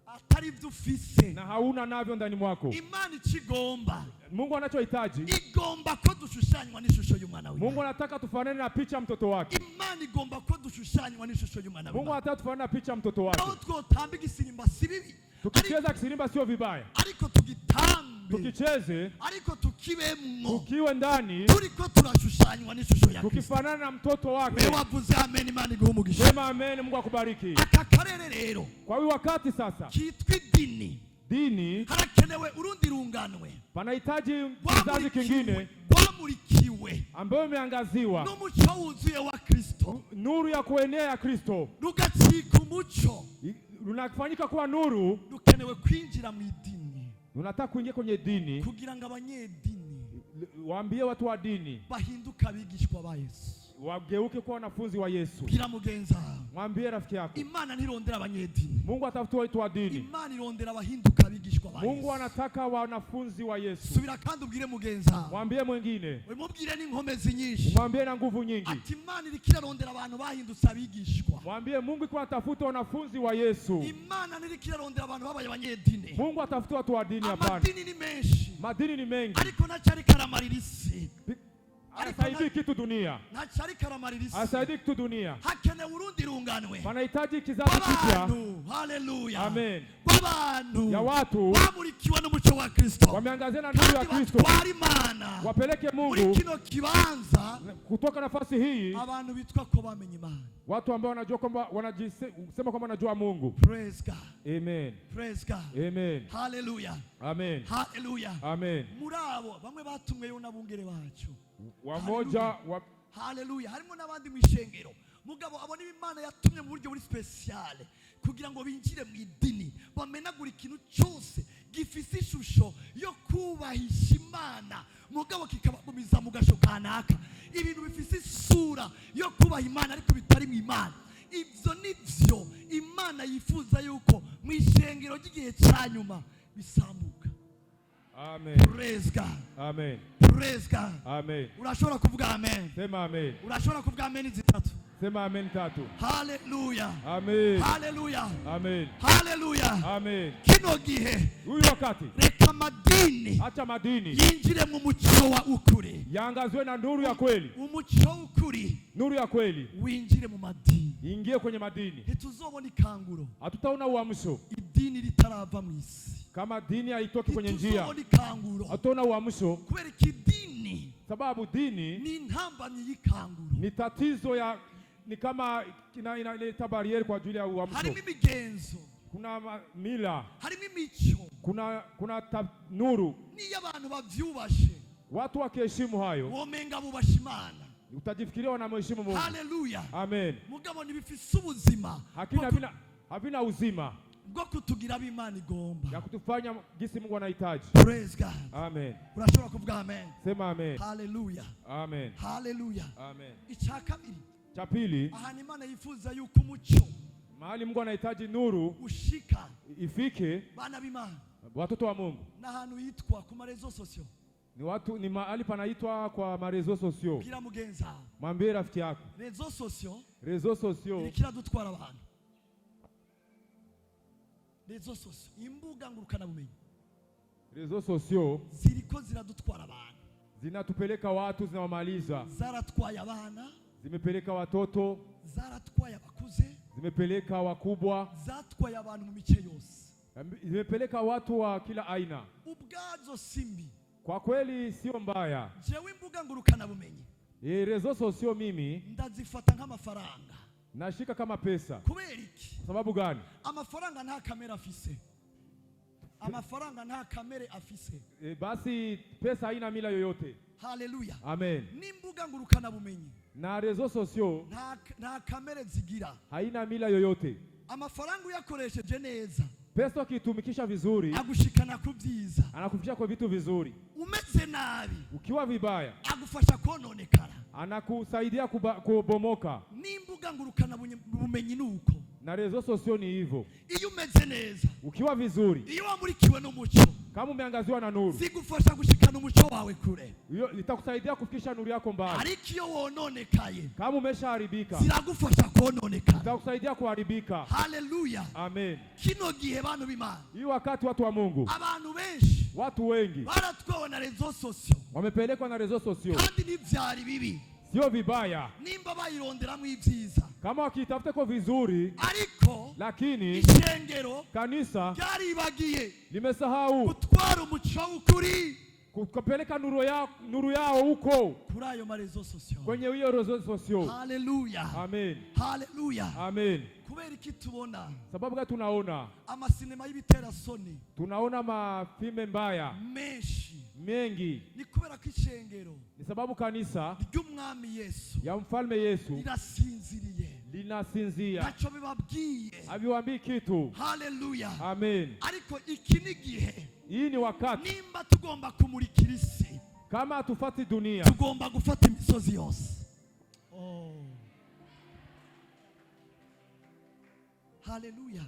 atari ibyo ufise, na hauna navyo ndani mwako. Imana ikigomba, Mungu anachohitaji, igomba ko dushushanywa n'ishusho y'umwana w'Imana. Mungu anataka tufanane na picha ya mtoto wake. Imana igomba ko dushushanywa n'ishusho y'umwana Mungu w'Imana. anataka tufanane na picha ya mtoto wake. Aho twotamba igisirimba si bibi, Tukicheza kisirimba sio vibaya, ariko tugitambe, tukicheze ariko tukibemwo, tukiwe ndani, turiko turashushanywa n'ishusho ya Kristo. tukifanana na mtoto wake. Wewe wavuze amen, Imana iguhe umugisha. Sema amen, Mungu akubariki. Aka karere rero Kwa hiyo wakati sasa kitwa idini, dini harakenewe urundi runganwe panahitaji kizazi kingine rwamurikiwe ambayo imeangaziwa n'umucyo wuzuye wa Kristo, nuru ya kuenea ya Kristo, rugacika umucyo, runafanyika kuwa nuru. rukenewe kwinjira mu idini, Unataka kuingia kwenye dini, kugira ngo abanyedini waambie watu wa dini bahinduka abigishwa ba Yesu, wageuke kuwa wanafunzi wa Yesu. bwira mugenza, Mwambie rafiki yako, Imana ntirondera abanyedini, Mungu atafuta watu wa dini. Imana irondera abahinduka abigishwa ba Mungu Yesu. anataka wanafunzi wa Yesu. Subira kandi ubwire mugenza, Mwambie mwingine, umubwire n'inkomezi nyinshi, mwambie na nguvu nyingi. ati Imana iriko irarondera abantu bahindutse abigishwa. Mwambie Mungu iko atafuta wanafunzi wa Yesu. Imana ntiriko irarondera abantu babaye abanyedini. Mungu atafuta watu wa dini. Hapana, Amadini ni menshi, madini ni mengi, ariko ntacari karamarira isi, hasaidii kitu dunia, ntacari karamarira isi. hasaidii kitu dunia. Hakenewe urundi runganwe Panahitaji kizazi kipya. w'abantu, haleluya, Amen. w'abantu Ya watu bamurikiwe n'umucyo n'umucyo wa Kristo, wameangazia na nuru ya Kristo, batwara Imana, wapeleke muri Mungu kino kibanza, kutoka nafasi hii, abantu bitwa ko bamenye Imana, watu ambao wanajua kwamba wanajisema kwamba wanajua Mungu. Praise God. Amen. Praise God. Amen. Hallelujah. Amen. Hallelujah. Amen. Murabo bamwe batumweyo n'abungere bacu. Wamoja Hallelujah. Harimo n'abandi mwishengero. Mugabo abone Imana yatumye mu buryo buri special kugira ngo binjire mu idini, bamenagura ikintu cyose gifise ishusho yo kubahisha Imana, mugabo kikabagumiza mu gasho kanaka. Ibintu bifise isura yo kubaha Imana ariko bitari mu Imana. Ibyo nivyo Imana yifuza yuko mu ishengero ry'igihe cyanyuma bisamuka. Amen. Praise God. Amen. Praise God. Amen. Urashobora kuvuga amen. Sema amen. Urashobora kuvuga amen zitatu. Sema amen tatu. Hallelujah. Amen. Hallelujah. Amen. Hallelujah. Amen. Kino gihe Huyu wakati reka madini acha madini yinjire mu mucyo wa ukuri, yaangazwe na nuru ya kweli. umucyo ukuri Nuru ya kweli winjire mu madini, ingie kwenye madini. ntituzobona ikanguro Hatutaona uamsho idini ritarava mu isi, kama dini haitoki kwenye njia. ntituzobona ikanguro Hatutaona uamsho kubera ikidini sababu dini ni intambamyi y'ikanguro. ni tatizo ya ni kama inaleta barieri kwa ajili ya uamsho. Harimo imigenzo, Kuna mila, harimo imico, kuna nuru. niyo abantu bavyubashe, Watu wakiheshimu hayo, womenga bubasha Imana. utajifikiria wanamheshimu Mungu. Hallelujah. Amen. Mugabo ntibifise ubuzima havina uzima bwo kutugira ab'Imana igomba, ya kutufanya gisi Mungu anahitaji. Praise God. Amen. Urashobora kuvuga amen. Sema amen. Hallelujah. Amen. Hallelujah. Amen. Icya kabiri, Cha pili, ahantu Imana yifuza yuko umucyo mahali Mungu anahitaji nuru ushika ifike bana b'Imana, watoto wa Mungu, n'ahantu yitwa ku marezo sosio. ni mahali panaitwa kwa marezo sosio. Bwira mugenzi wawe, Mwambie rafiki yako, rezo sosio rezo sosio irikira dutwara abantu. Rezo sosio, imbuga ngurukana bumenyi, rezo sosio ziriko ziradutwara abantu, zinatupeleka watu, zinawamaliza. zaratwaye abana, Zimepeleka watoto, zaratwaye abakuze, zimepeleka wakubwa, zatwaye abantu mu mice yose. zimepeleka watu wa kila aina. Ubwazo simbi, Kwa kweli sio mbaya. jewe imbuga ngurukana bumenyi Rezo sosio mimi ndazifata nk'amafaranga. nashika kama pesa. Kubera iki? Sababu gani? Amafaranga nta kamera afise, amafaranga nta kamere afise. Basi pesa haina mila yoyote. Hallelujah. Amen. N'imbuga ngurukana bumenyi Na rezo sosio nta kamere zigira. haina mila yoyote. Amafaranga uyakoresheje neza, Pesa ukiitumikisha vizuri agushikana ku byiza. anakufikisha kwa vitu vizuri. Umeze nabi, Ukiwa vibaya agufasha kononekara. anakusaidia kubomoka. N'imbuga ngurukana bumenyi nuko. Na rezo sosio ni hivyo. Iyo umeze neza, Ukiwa vizuri, iyo wamurikiwe n'umucyo, kama umeangaziwa na nuru, zigufasha gushikana umucyo wawe kure. hiyo itakusaidia kufikisha nuru yako mbali. Ariko iyo wononekaye, Kama umeshaharibika, ziragufasha kononekara. itakusaidia kuharibika. Hallelujah. Amen. Kino gihe bantu b'Imana, Hii wakati watu wa Mungu, abantu benshi watu wengi baratwawe na rezo sosio, wamepelekwa na rezo sosio. kandi n'ivyari bibi, Sio vibaya nimba bayironderamwo ibyiza, kama wakitafuta kwa vizuri, ariko lakini ishengero kanisa ryaribagiye limesahau gutwara umuco w'ukuri kupeleka nuru yao huko kuri ayo marezo sosio. kwenye hiyo rezo sosio. Hallelujah. Amen. Hallelujah. Amen. Kubera iki tubona Sababu gani tunaona amasinema y'ibitera soni mafilme mbaya mengi? ni kubera ko ishengero Ni sababu kanisa ry'umwami Yesu ya mfalme Yesu rirasinziriye, linasinzia, ntacyo bibabwiye. habiwaambii kitu. Hallelujah. Amen. Ariko iki ni gihe, Hii ni wakati, nimba tugomba kumurikira isi, kama hatufati dunia, tugomba gufata imisozi yose. Hallelujah.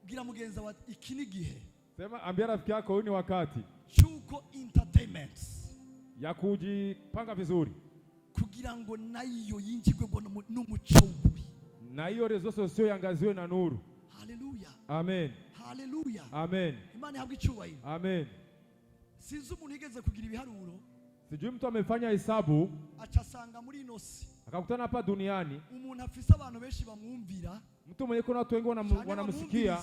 Gira mugenza wa iki ni gihe, sema, ambia rafiki yako, huu ni wakati cyuko entertainment ya kujipanga vizuri, kugira ngo nayo yinjirwe n'umucyo w'ukuri, na hiyo rezo sosio yangaziwe na nuru. Hallelujah. Amen. Hallelujah. Amen. Imana ihabwe icyubahiro. Amen. Sinzi umuntu yigeze kugira ibiharuro, sijui mtu amefanya hesabu acasanga muri inosi akakutana hapa duniani, umuntu afise abantu benshi bamwumvira, mtu mwenye kuna watu wengi wanamsikia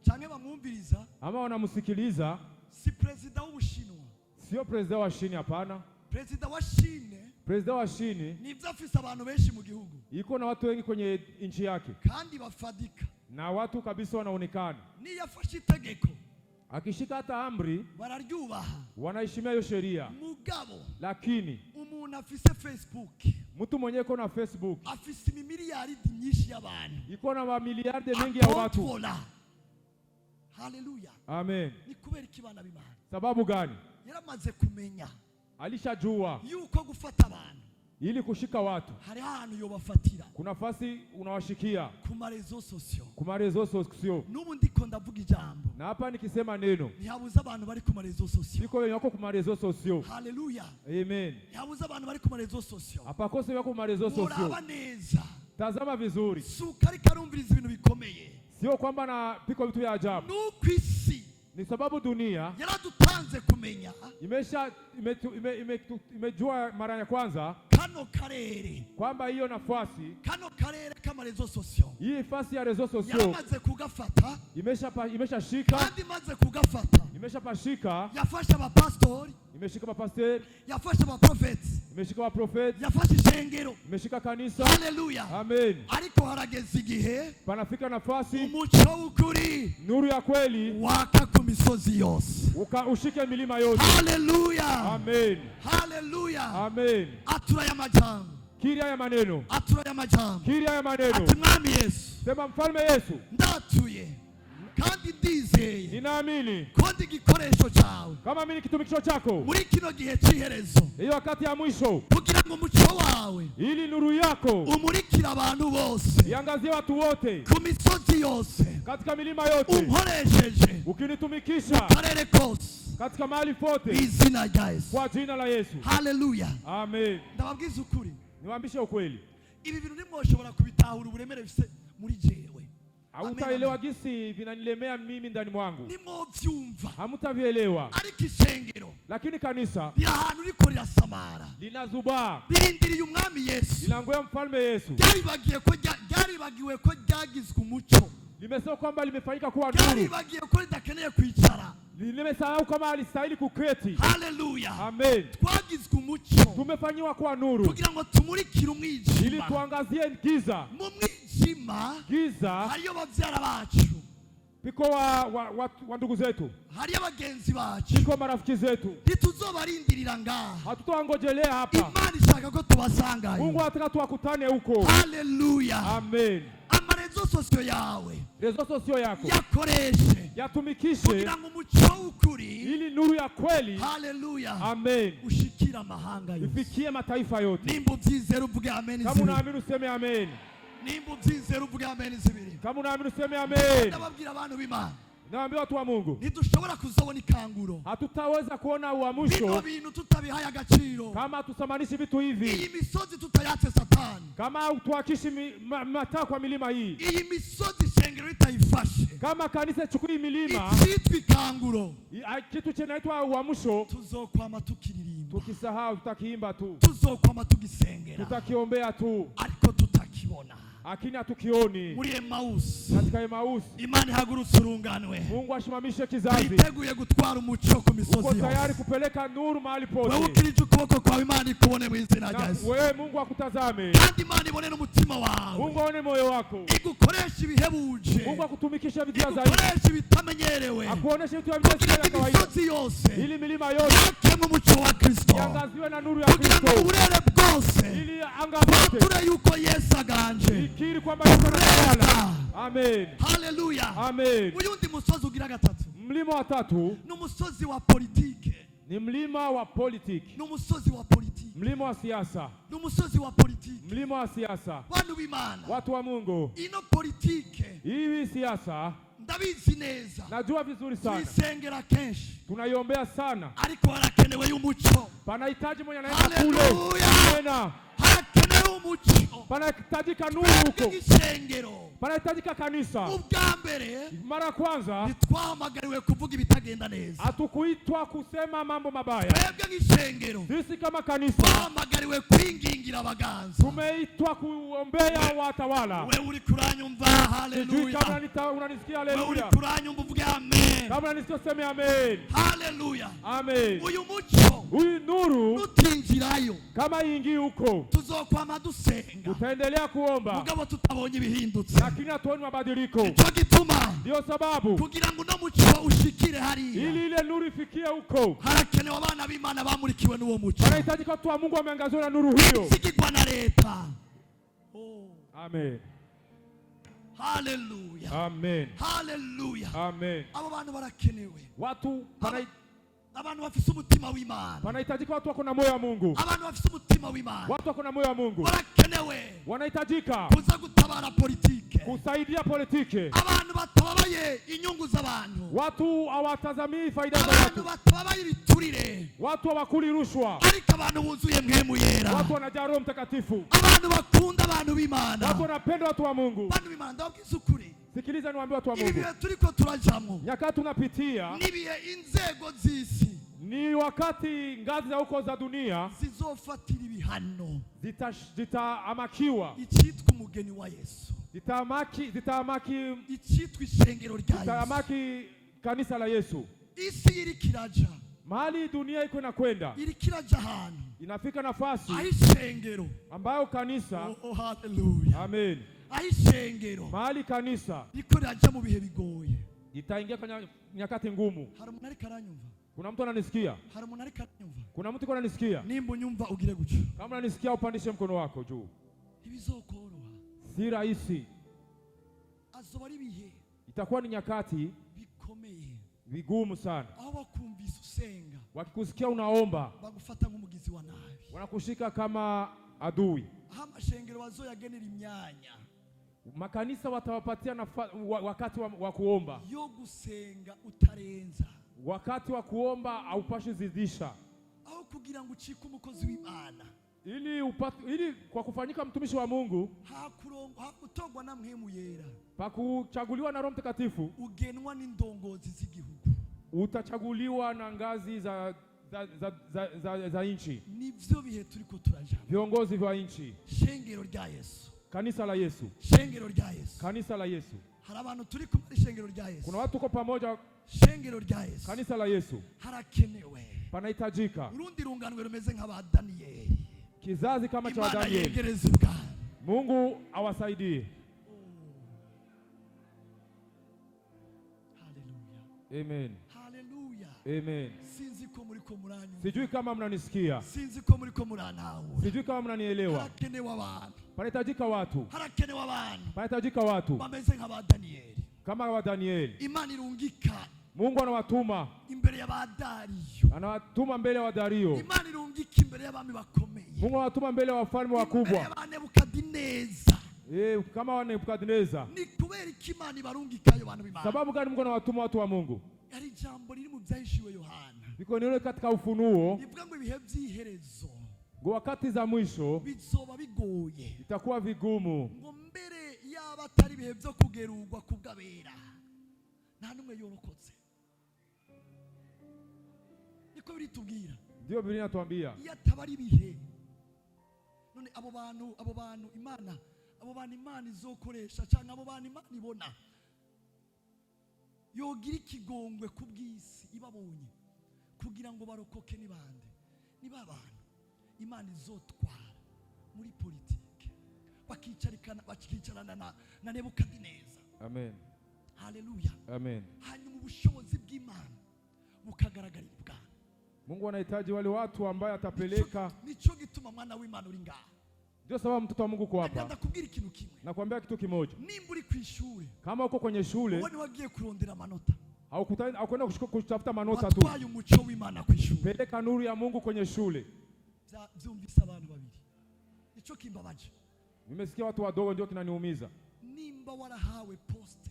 canke bamwumviriza ama wanamsikiliza si president w'Ubushinwa, sio president wa China, hapana. President wa China, president wa China ni afisa abantu benshi mu gihugu, iko na watu wengi kwenye nchi yake, kandi bafadika, na watu kabisa wanaonekana. Ni yafashe itegeko, akishika hata amri bararyubaha, wanaheshimia hiyo sheria. Mugabo, lakini umuntu afise Facebook, mtu mwenye iko na Facebook afise miliyaridi nyinshi y'abantu, iko na mamiliardi mengi ya watu. Haleluya, amen. Ni kubera ikibana b'Imana. Sababu gani? Yaramaze kumenya, alishajua yuko gufata abantu, ili kushika watu, hari ahantu yobafatira, kuna nafasi unawashikia kuma rezo sosio, kuma rezo sosio. Nubu ndiko ndavuga ijambo, na hapa nikisema neno, ntihabuza abantu bari kuma rezo sosio, iko wenye wako kuma rezo sosio. Haleluya, amen. Ntihabuza abantu bari kuma rezo sosio, hapa kose wako kuma rezo sosio. Uraba neza, tazama vizuri, sukari karumviriza ibintu bikomeye, sio kwamba na piko vitu vya ajabu. Nukwisi ni sababu dunia yaradutanze kumenya, imejua mara ya kwanza kano karere, kwamba hiyo nafasi, kano karere kama rezo sosio, hii nafasi ya rezo sosio yaramaze kugafata, imeshashika, kandi maze kugafata, imeshapashika, yafasha abapastori, imeshika mapasteri, yafasha abaprofeti, imeshika maprofeti, yafasha ishengero, imeshika kanisa. Haleluya, amen. Ariko harageze igihe panafika nafasi umuco w'ukuri, nuru ya kweli waka ku misozi yose, ushike milima yote. Haleluya, amen. Haleluya, amen. Atura ya majambo, kiria ya maneno, atura ya majambo, kiria ya maneno. ati Mwami Yesu, sema mfalme Yesu, ndatuye kandi ndizeye, ninaamini ko ndi igikoresho cyawe, kama mimi kitumikisho chako muri kino gihe cy'iherezo, hiyo wakati ya mwisho, kugira ngo umuco wawe, ili nuru yako umurikira abantu bose, iangazie watu wote ku misozi yose, katika milima yote, unkoresheje ukinitumikisha karere kose, katika mahali pote, izina rya Yesu, kwa jina la Yesu. Haleluya, amen. Ndababwiza ukuri, niwaambishe ukweli, ibi bintu nimwoshobora kubitahura uburemere bise muri jewe, hautaelewa gisi vinanilemea mimi ndani mwangu, nimwovyumva, hamutavielewa. ariko ishengero, lakini kanisa ni ahantu riko rirasamara, linazubaa, birindiriye umwami Yesu, linangoya mfalme Yesu, ryaribagiwe ko ryagizwe umuco, limesema kwamba limefanyika kuwa nuru, ryaribagiwe ko ridakeneye kwicara, limesahau kama alistahili kuketi. Haleluya, amen. twagizwe umuco, tumefanyiwa kuwa nuru kugira ngo tumurikire umwijima, ili tuangazie giza. mu mwijima giza hariyo bavyara bacu, piko wa ndugu zetu, hariyo bagenzi bacu, piko marafiki zetu, ntituzobarindirira ngaha, hatutawangojelea hapa. Imana ishaka ko tubasangayo, Mungu anataka tuwakutane huko. Haleluya, amen. Amarezo sosio yawe, rezo sosio yako yakoreshe, yatumikishe, kugira ngo umuco w'ukuri, ili nuru ya kweli, Haleluya, amen, ushikira amahanga yose, ifikie mataifa yote. nimba ubyizera uvuge amen. Kama unaamini useme amen. Nimba ubyizera uvuge amen zibiri. Kama unaamini useme amen. Ndababwira abantu b'Imana, naambia watu wa Mungu, ntidushobora kuzabona ikanguro, hatutaweza kuona uamsho bino bintu tutabihaye agaciro, kama tusamanishi vitu hivi, iyi misozi tutayatse Satani, kama tuakishi matakwa milima hii, iyi misozi ishengero ritayifashe, kama kanisa chukui milima, icyitwa ikanguro, kitu kinaitwa uamsho, tuzokwama tukiririmba, tukisahau tutakiimba tu, tuzokwama tugisengera, tutakiombea tu, ariko tutakibona, lakini hatukioni. muri Emausi, katika Emausi, Imana ihagurutse urunganwe, Mungu ashimamishe kizazi, twiteguye gutwara umuco ku misozi uko yose, tayari kupeleka nuru mahali pote. wewe ukirije ukuboko kwawe, Imana ikubone mu izina rya Yesu, wewe Mungu akutazame, kandi Imana ibone n'umutima wawe, Mungu aone moyo wako, igukoresha ibihebuje, Mungu akutumikisha vitu vya zaidi, igukoresha ibitamenyerewe, akuoneshe vitu vya kawaida, imisozi yose ili milima yote yake mu muco wa Kristo, iangaziwe na nuru ya kugira ngo Kristo, uburere bwose, ili anga zote ture yuko Yesu aganje, ikiri kwamba yuko anatawala. Amen. Haleluya, amen. Uyundi musozi ugira gatatu, Mlima wa tatu ni umusozi wa politike, ni mlima wa politiki, ni umusozi wa politike, mlima wa siasa, ni umusozi wa politike, mlima wa siasa. bantu b'Imana, Watu wa Mungu, ino politike hii siasa ndabizi neza, najua vizuri sana, tuyisengera kenshi, tunaiombea sana, ariko harakenewe y'umuco, panahitaji mwenye anaenda kule. Haleluya, Tena harakenewe umuco, panahitajika nuru twebwe huko, nk'ishengero panahitajika kanisa. ubwa mbere Mara kwanza ntitwahamagariwe kuvuga ibitagenda neza. hatukuitwa kusema mambo mabaya. Twebwe nk'ishengero Sisi kama kanisa twahamagariwe kwingingira abaganza. tumeitwa kuombea watawala. Wewe uri kuranyumva, Sijui kama haleluya. unanisikia, Wewe uri haleluya. kuranyumva uvuge amen. Kama unanisikia useme amen. Haleluya. Amen. Uyu muco Huyu nuru nutinjirayo kama ingii huko, tuzokwama dusenga, utaendelea kuomba mugabo tutabonye ibihindutse. lakini hatuoni mabadiliko. Nico gituma Ndio sababu kugira ngo uno muco ushikire hariya, ili ile nuru ifikie huko, harakenewe abana b'Imana bamurikiwe n'uwo muco, wanahitajika watu wa Mungu wameangaziwa na nuru hiyo. sigigwa na leta. Amen. Haleluya. Amen. Haleluya. Amen. Abo bantu barakenewe, Watu abantu bafise umutima w'Imana, panahitajika watu wako na moyo wa Mungu. abantu bafise umutima w'Imana Watu wako na moyo wa Mungu barakenewe wanahitajika kuza gutabara politike. kusaidia politiki. Abantu batababaye inyungu z'abantu, Watu hawatazamii faida za abantu watu. batababaye ibiturire, Watu hawakuli rushwa. ariko abantu buzuye mpemu yera, Watu wanajaa Roho Mtakatifu. abantu bakunda abantu b'Imana, Watu wanapenda watu wa Mungu. abantu b'Imana. Ndababwiza ukuri, Sikiliza niwaambie watu wa ibi Mungu, bihe turiko turajamwo nyakati tunapitia n'ibihe inzego z'isi ni wakati ngazi za huko za dunia zizofatira ibihano zitaamakiwa, icyitwa umugeni wa Yesu, zitaamaki icyitwa ishengero rya Yesu. zitaamaki kanisa la Yesu. Isi iriko iraja, Mahali dunia iko inakwenda, iriko iraja ahantu inafika nafasi aho ishengero, ambayo kanisa, haleluya, amen, aho ishengero mahali kanisa riko riraja mu bihe bigoye. itaingia kwenye nyakati ngumu. Hari umuntu ariko aranyumva? Kuna mtu ananisikia? Hari umuntu ariko aranyumva? Kuna mtu ananisikia? Nimba unyumva ugire gutyo. Kama unanisikia upandishe mkono wako juu. Ibizokoroha, Si rahisi, azoba ari ibihe itakuwa ni nyakati bikomeye, vigumu sana. aho bakumvise usenga Wakikusikia unaomba, bagufata nk'umugizi wa nabi, wanakushika kama adui. aho amashengero bazoyagenera imyanya Makanisa watawapatia wakati wa kuomba. yo gusenga utarenza, Wakati wa kuomba haupashi zidisha, aho kugira ngo ucike umukozi w'Imana, ili kwa kufanyika mtumishi wa Mungu, hakutogwa na mpemu yera, pakuchaguliwa na Roho Mtakatifu, ugenwa n'indongozi z'igihugu, utachaguliwa na ngazi za nchi, nivyo bihe turiko turaja. viongozi vya nchi, Shengero rya Yesu, kanisa la Yesu, shengero rya Yesu, kanisa la Yesu. hari abantu turi kumwe, shengero rya Yesu, Kuna watu kwa pamoja, shengero rya Yesu, kanisa la Yesu. harakenewe Panahitajika urundi runganwe rumeze nk'aba Daniyeli, kizazi kama cha Imana Danieli. yegereza ubwami. Mungu awasaidie. Haleluya, Amen. haleluya. Amen. Sinzi ko muri ko muranyumva, Sijui kama mnanisikia, sinzi ko muri ko muranahura. sijui kama mnanielewa. Harakenewe abantu, Panahitajika watu, harakenewe abantu panahitajika watu bameze nk'aba Daniyeli. kama wa Danieli. Imana irungika Mungu anawatuma, imbere y'aba Dariyo, anawatuma mbele ya Dario. Imana irungika imbere y'abami bakomeye, Mungu anawatuma mbele ya wafalme imbere wakubwa, y'aba Nebukadineza. kama wa Nebukadneza. Ni kubera iki Imana ibarungikayo abantu b'Imana? Sababu gani Mungu anawatuma watu wa Mungu? Ari jambo riri mu byahishiwe Yohana, Biko nione katika Ufunuo, rivuga ngo ibihe by'iherezo ngo wakati za mwisho bizoba bigoye, itakuwa vigumu, ngo mbere yaba atari ibihe byo kugerurwa kubw'abera nta n'umwe yorokotse. Niko biritubwira, ndio Biblia inatuambia. iyo ataba ari ibihe, none abo bantu Imana izokoresha cyangwa abo bantu Imana ibona yogira ikigongwe ku bw'isi ibabonye kugira ngo barokoke ni bande? Ni ba bantu Imana izotwara muri politike, bakicarana na Nebukadineza. Amen. Haleluya. Amen. Hanyuma ubushobozi bw'Imana bukagaragarira ibwami. Mungu anahitaji wale watu ambao atapeleka. Nico gituma mwana w'Imana uri ngaha. Ndio sababu mtoto wa Mungu kwa hapa. Ndakubwira ikintu kimwe. Nakwambia kitu kimoja. Nimba uri ku ishuri, Kama uko kwenye shule, wowe wagiye kurondera amanota, haukwenda kutafuta manota tu. watwaye umuco w'Imana ku ishuri. Peleka nuru ya Mungu kwenye shule. Byumvise abantu babiri. Nico kimbabaje. Nimesikia watu wadogo ndio kinaniumiza. Nimba warahawe poste,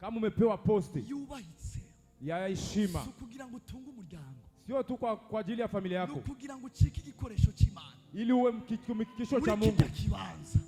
Kama umepewa posti yubahitse ya heshima, kugira ngo utunge umuryango, sio tu kwa ajili ya familia yako, kugira ngo ucike igikoresho cy'Imana, ili uwe mkikisho cha muri Mungu kijya kibanza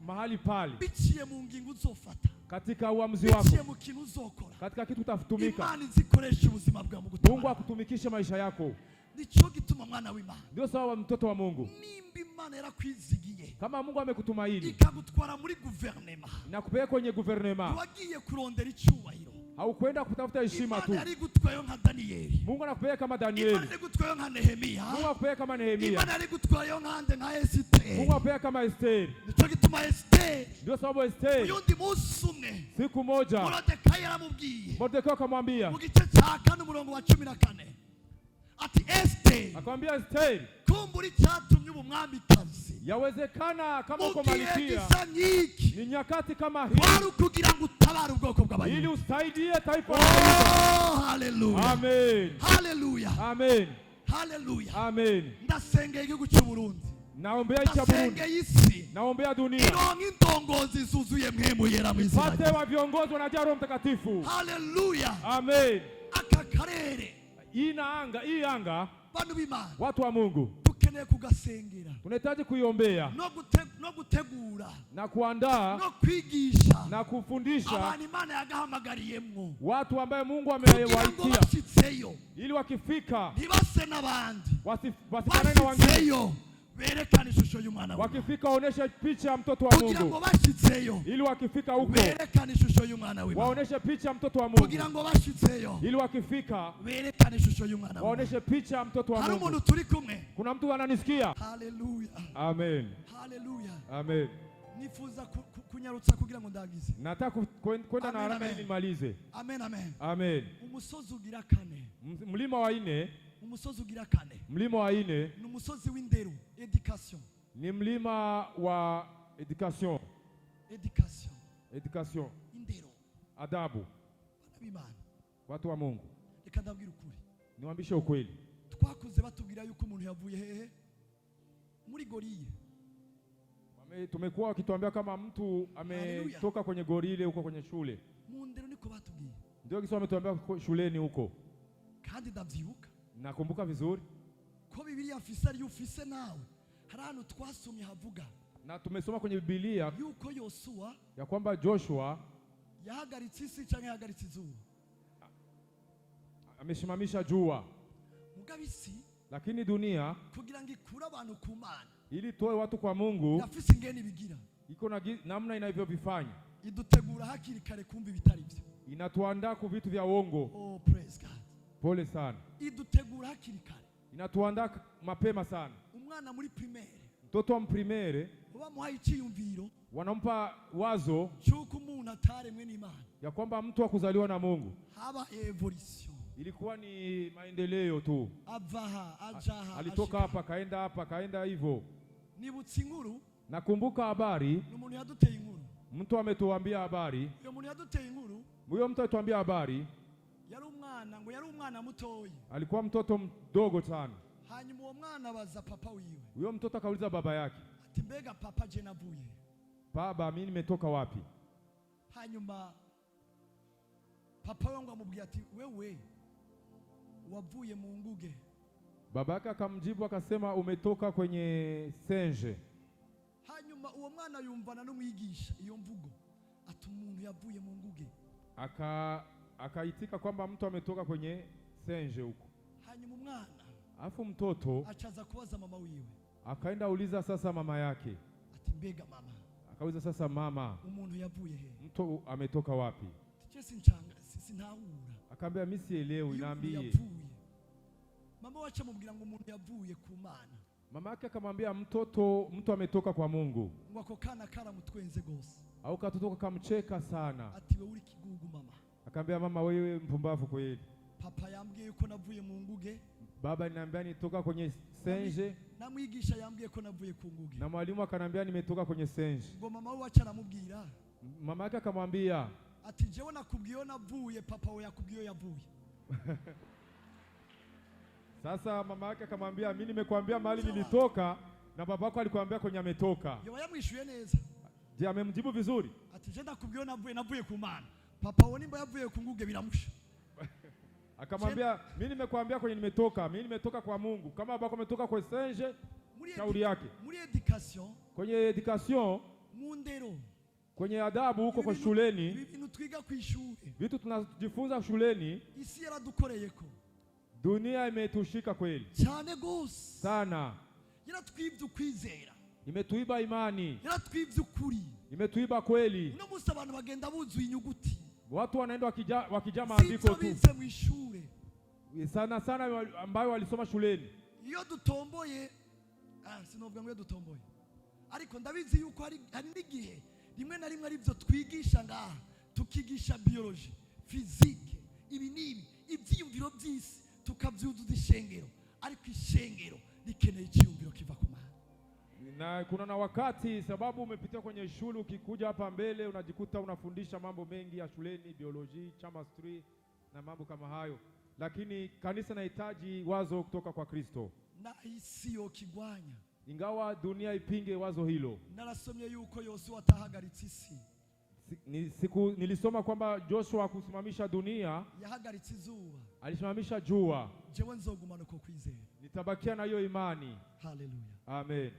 mahali pale, biciye mu ngingo uzofata, katika uamuzi wako, biciye mu kintu uzokora, katika kitu utatumika. Imana izikoresha ubuzima bwawe mu Mungu gutabara. akutumikishe maisha yako. Nico gituma mwana w'Imana, Ndio sawa mtoto wa Mungu, nimba Imana yarakwizigiye kama Mungu amekutumaini ikagutwara muri guverinema, na kupeleka kwenye guvernema, wagiye kurondera icyubahiro, haukwenda kutafuta heshima tu. Imana yari gutwayo nka Daniyeli, Mungu anakupeleka kama Imana Danieli. yari gutwayo nka Nehemiya, Mungu anakupeleka kama Nehemia. Imana yari gutwayo nka Esiteri. Mungu anakupeleka kama Esteri. Nico gituma Esiteri Ndio sababu Esteri uyundi munsi umwe siku moja Moridekayi yaramubwiye Mordekai akamwambia, mu gice cya 4 umurongo wa 14 ati Esiteri, akamwambia Esteri, kumbura icyatumye ubu mwamikazi yawezekana kama uko mu gihe malikia, gisa nk'iki ni nyakati kama hii, wari ukugira ngo utabare ubwoko ili bw'abayuda. usaidie taifa la Yuda. Oh, haleluya, Amen. haleluya, Amen. haleluya. Amen. Ndasengeye igihugu cy'u Burundi, Naombea nchi ya Burundi, ndasengeye isi naombea dunia, ironka indongozi zuzuye mpemu yera mu izina pate rye. wa viongozi wanajaa Roho Mtakatifu. Haleluya. Amen. Aka karere Hii anga, bantu b'Imana watu wa Mungu, dukeneye kugasengera tunahitaji kuiombea no gutegura na kuandaa no kwigisha na kufundisha abantu Imana yagahamagariyemwo watu ambaye Mungu kugira ngo amewaitia, bashyitseyo ili wakifika ntibase n'abandi, wasifanane na wengine, bashyitseyo berekane ishusho y'umwana w'Imana, wakifika waoneshe picha ya mtoto wa kugira ngo Mungu, bashyitseyo ili wakifika huko berekane ishusho y'umwana w'Imana, waoneshe picha ya mtoto wa Mungu, kugira ngo bashyitseyo ili wakifika berekane ishusho y'umwana w'Imana. waoneshe picha ya mtoto wa Hari Mungu. umuntu turi kumwe? Kuna mtu ananisikia? Haleluya, Amen. haleluya. Amen. Nifuza kunyarutsa kugira ngo ndagize. Nataka kwenda na haraka ili nimalize. Amen, amen. Amen. Umusozi ugira kane, Mlima wa 4, umusozi ugira kane mlima wa 4 ni umusozi w'indero, education, ni mlima wa education, education, education, indero. adabu. Bana b'Imana, Watu wa Mungu, reka ndabwira ukuri, niwaambishe ukweli. twakuze batubwira yuko umuntu yavuye hehe? Muri goriye. Tumekuwa wakituambia kama mtu ametoka kwenye gorile huko kwenye shule. Mu ndero niko batubwiye. Ndio kisha wametuambia shuleni huko. Kandi ndavyibuka. Nakumbuka vizuri. Ko Bibiliya mfise ari ufise nawe. Hari ahantu twasomye havuga. Na tumesoma kwenye Biblia yuko Yosuwa ya kwamba Joshua yahagaritse isi cyangwa yahagaritse izuba. Ameshimamisha jua. Mugabisi, lakini dunia kugira ngo ikure abantu ku Mana, ili toe watu kwa Mungu, yafise ingene bigira. iko na namna inavyovifanya. Idutegura hakiri kare kumva ibitari byo. Inatuandaa kwa vitu vya uongo. Oh, praise God. Pole sana. Idutegura hakiri kare. Inatuandaa mapema sana. Umwana muri primaire, mtoto wa primaire bamuhaye icyiyumviro, wanampa wazo cyuko umuntu ataremwe n'Imana, ya kwamba mtu akuzaliwa na Mungu. Haba evolution. Ilikuwa ni maendeleo tu. Avaha, ajaha, alitoka hapa kaenda hivyo. Nibutse inkuru. Nakumbuka habari. Umuntu yaduteye inkuru. Mtu ametuambia habari. Uyo muntu yaduteye inkuru. Huyo mtu atuambia habari. Yari umwana mutoyi. Alikuwa mtoto mdogo sana. Hanyuma uwo mwana baza papa wiwe. Huyo mtoto akauliza baba yake. Ati mbega papa je navuye? Baba, mimi nimetoka wapi? Hanyuma papa wangu amubwira ati wewe wavuye mu nguge. Baba yake akamjibu akasema umetoka kwenye senje. Hanyuma uwo mwana yumvana n'umwigisha iyo mvugo ati umuntu yavuye mu nguge. Akaitika kwamba mtu ametoka kwenye senje huko. Hanyuma umwana afu mtoto achaza kubaza mama wiwe. Akaenda uliza sasa mama yake. Ati mbega mama. Akauliza sasa mama, umuntu yavuye he? Mtu ametoka wapi? Tije sinahura. Akaambia mimi sielewi, naambie. Mama wacha mubwira ngo umuntu yavuye ku Mana. Mama yake akamwambia mtu ametoka kwa Mungu. Ngo ako kana karamutwenze gose. Au katotoka kamcheka sana. Ati we uri kigugu mama. Akaambia mama, wewe mpumbavu kweli. Papa yambwiye yuko navuye mu nguge. Baba niambia nitoka kwenye senje. Na mwigisha yambwiye ko navuye ku nguge. Na mwalimu akanambia nimetoka kwenye senje. Ngo mama wacha aramubwira. Mama yake akamwambia ati jewe nakubwiye navuye, papa we yakubwiye yavuye. Sasa mama yake akamwambia mimi nimekuambia mahali nilitoka na babako alikwambia kwenye ametoka. Yoba yamwishuye neza. Je, amemjibu vizuri? Ati je nakubwiye navuye ku Mana. Papa we nimba yavuye ku nguge biramusha. Akamwambia mimi nimekuambia kwenye nimetoka, mimi nimetoka kwa Mungu. Kama babako ametoka kwa senje, shauri yake. Muri education, Kwenye education, mu ndero, kwenye adabu huko kwa shuleni, ibintu twiga ku ishuri, vitu tunajifunza shuleni, isi yaradukoreyeko. dunia imetushika kweli Cyane gose. sana. Yaratwibye ukwizera. Imetuiba imani. Yaratwibye ukuri. Imetuiba kweli. Uno munsi abantu bagenda buzuye inyuguti. Watu wanaenda wakija maandiko tu. Bize mu ishure. Sana sana ambayo walisoma shuleni. Iyo dutomboye, sinovuga ngo iyo dutomboye. Ariko ndabizi yuko hari n'igihe rimwe na rimwe arivyo twigisha ngaha, tukigisha biology, physique, ibi ivyiyumviro by'isi tukavyuzuza ishengero, ariko ishengero likeneye icyumviro kiva ku Mana. Na kuna na wakati sababu umepitia kwenye shule, ukikuja hapa mbele unajikuta unafundisha mambo mengi ya shuleni, biology, chemistry na mambo kama hayo, lakini kanisa inahitaji wazo kutoka kwa Kristo, na isi yo kigwanya. Ingawa dunia ipinge wazo hilo. Narasomye yuko Yoshua atahagaritse isi. Nilisoma kwamba Joshua kusimamisha dunia, yahagaritse izuba, alisimamisha jua. Jewe nzogumana uko kwizera. Nitabakia na hiyo imani. Haleluya. Amen.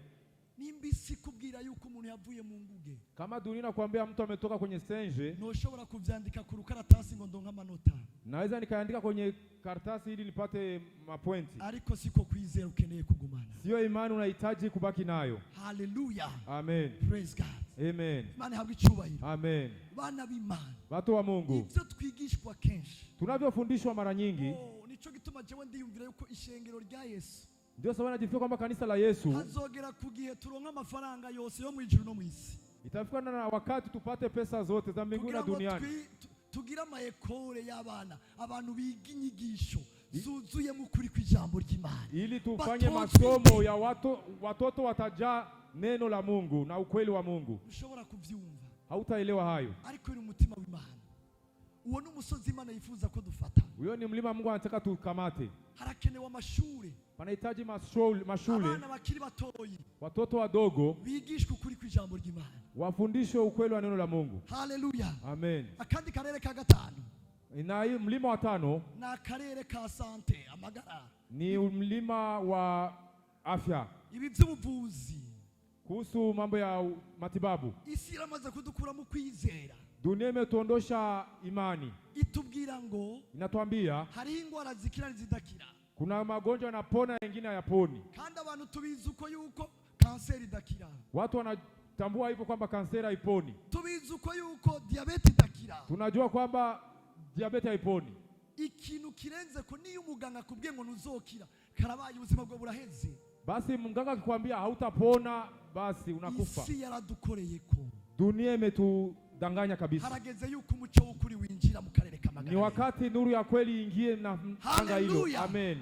Nimbisi kubwira yuko umuntu yavuye mu nguge. Kama dunia inakuambia mtu ametoka kwenye senje, noshobora kuvyandika ku rukaratasi ngo ndonka amanota. Naweza nikaandika kwenye karatasi ili nipate mapointi. Ariko siko kwizera ukeneye kugumana. Sio imani unahitaji kubaki nayo. Haleluya. Amen. Praise God. Amen. Imani habwa icyubahiro. Amen. Bana b'Imana. Watu wa Mungu. Ibyo twigishwa kenshi. Tunavyofundishwa mara nyingi. Nico gituma jewe ndiyumvira yuko ishengero rya Yesu. Ndio sababu najifikia kwamba kanisa la Yesu hazogera kugihe turonka amafaranga yose yo mu ijuru no mu isi. Itafika na wakati tupate pesa zote za mbinguni na duniani. Tugira amaekole y'abana, abantu biga inyigisho zuzuye mu kuri kw'ijambo ry'Imana. Ili tufanye masomo ya watoto watajaa neno la Mungu na ukweli wa Mungu. Ushobora kuvyumva. Hautaelewa hayo. Ariko uri umutima w'Imana. Uwo n'umusozi Imana yifuza ko dufata. Huyo ni mlima Mungu anataka tukamate. Harakenewa mashuri. Panahitaji mashule. Abana bakiri batoyi. Watoto wadogo bigishwe ukuri kw'ijambo ry'Imana. Wafundishwe ukweli wa neno la Mungu. Haleluya. Amen. Akandi karere ka gatanu. Na mlima wa tano na karere ka sante amagara. Ni mlima wa afya. Ibi by'ubuvuzi. Kuhusu mambo ya matibabu. Isi iramaze kudukura mu kwizera. Dunia imetuondosha imani. Itubwira ngo inatuambia hari ingwara zikira zidakira. Kuna magonjwa yanapona mengine hayaponi. Kandi abantu tubizi uko yuko kanseri idakira. Watu wanatambua hivyo kwamba kanseri haiponi. Tubizi uko yuko diabetes idakira. Tunajua kwamba diabetes haiponi. Ikintu kirenze ko niyo umuganga kubwiye ngo nuzokira karabaye ubuzima bwo buraheze. Basi mganga akikwambia hautapona basi unakufa. Isi yaradukoreyeko. Dunia imetudanganya kabisa. Harageze yuko umucyo w'ukuri winjira mu karere kamagara. Ni wakati nuru ya kweli ingie na anga hilo. Amen.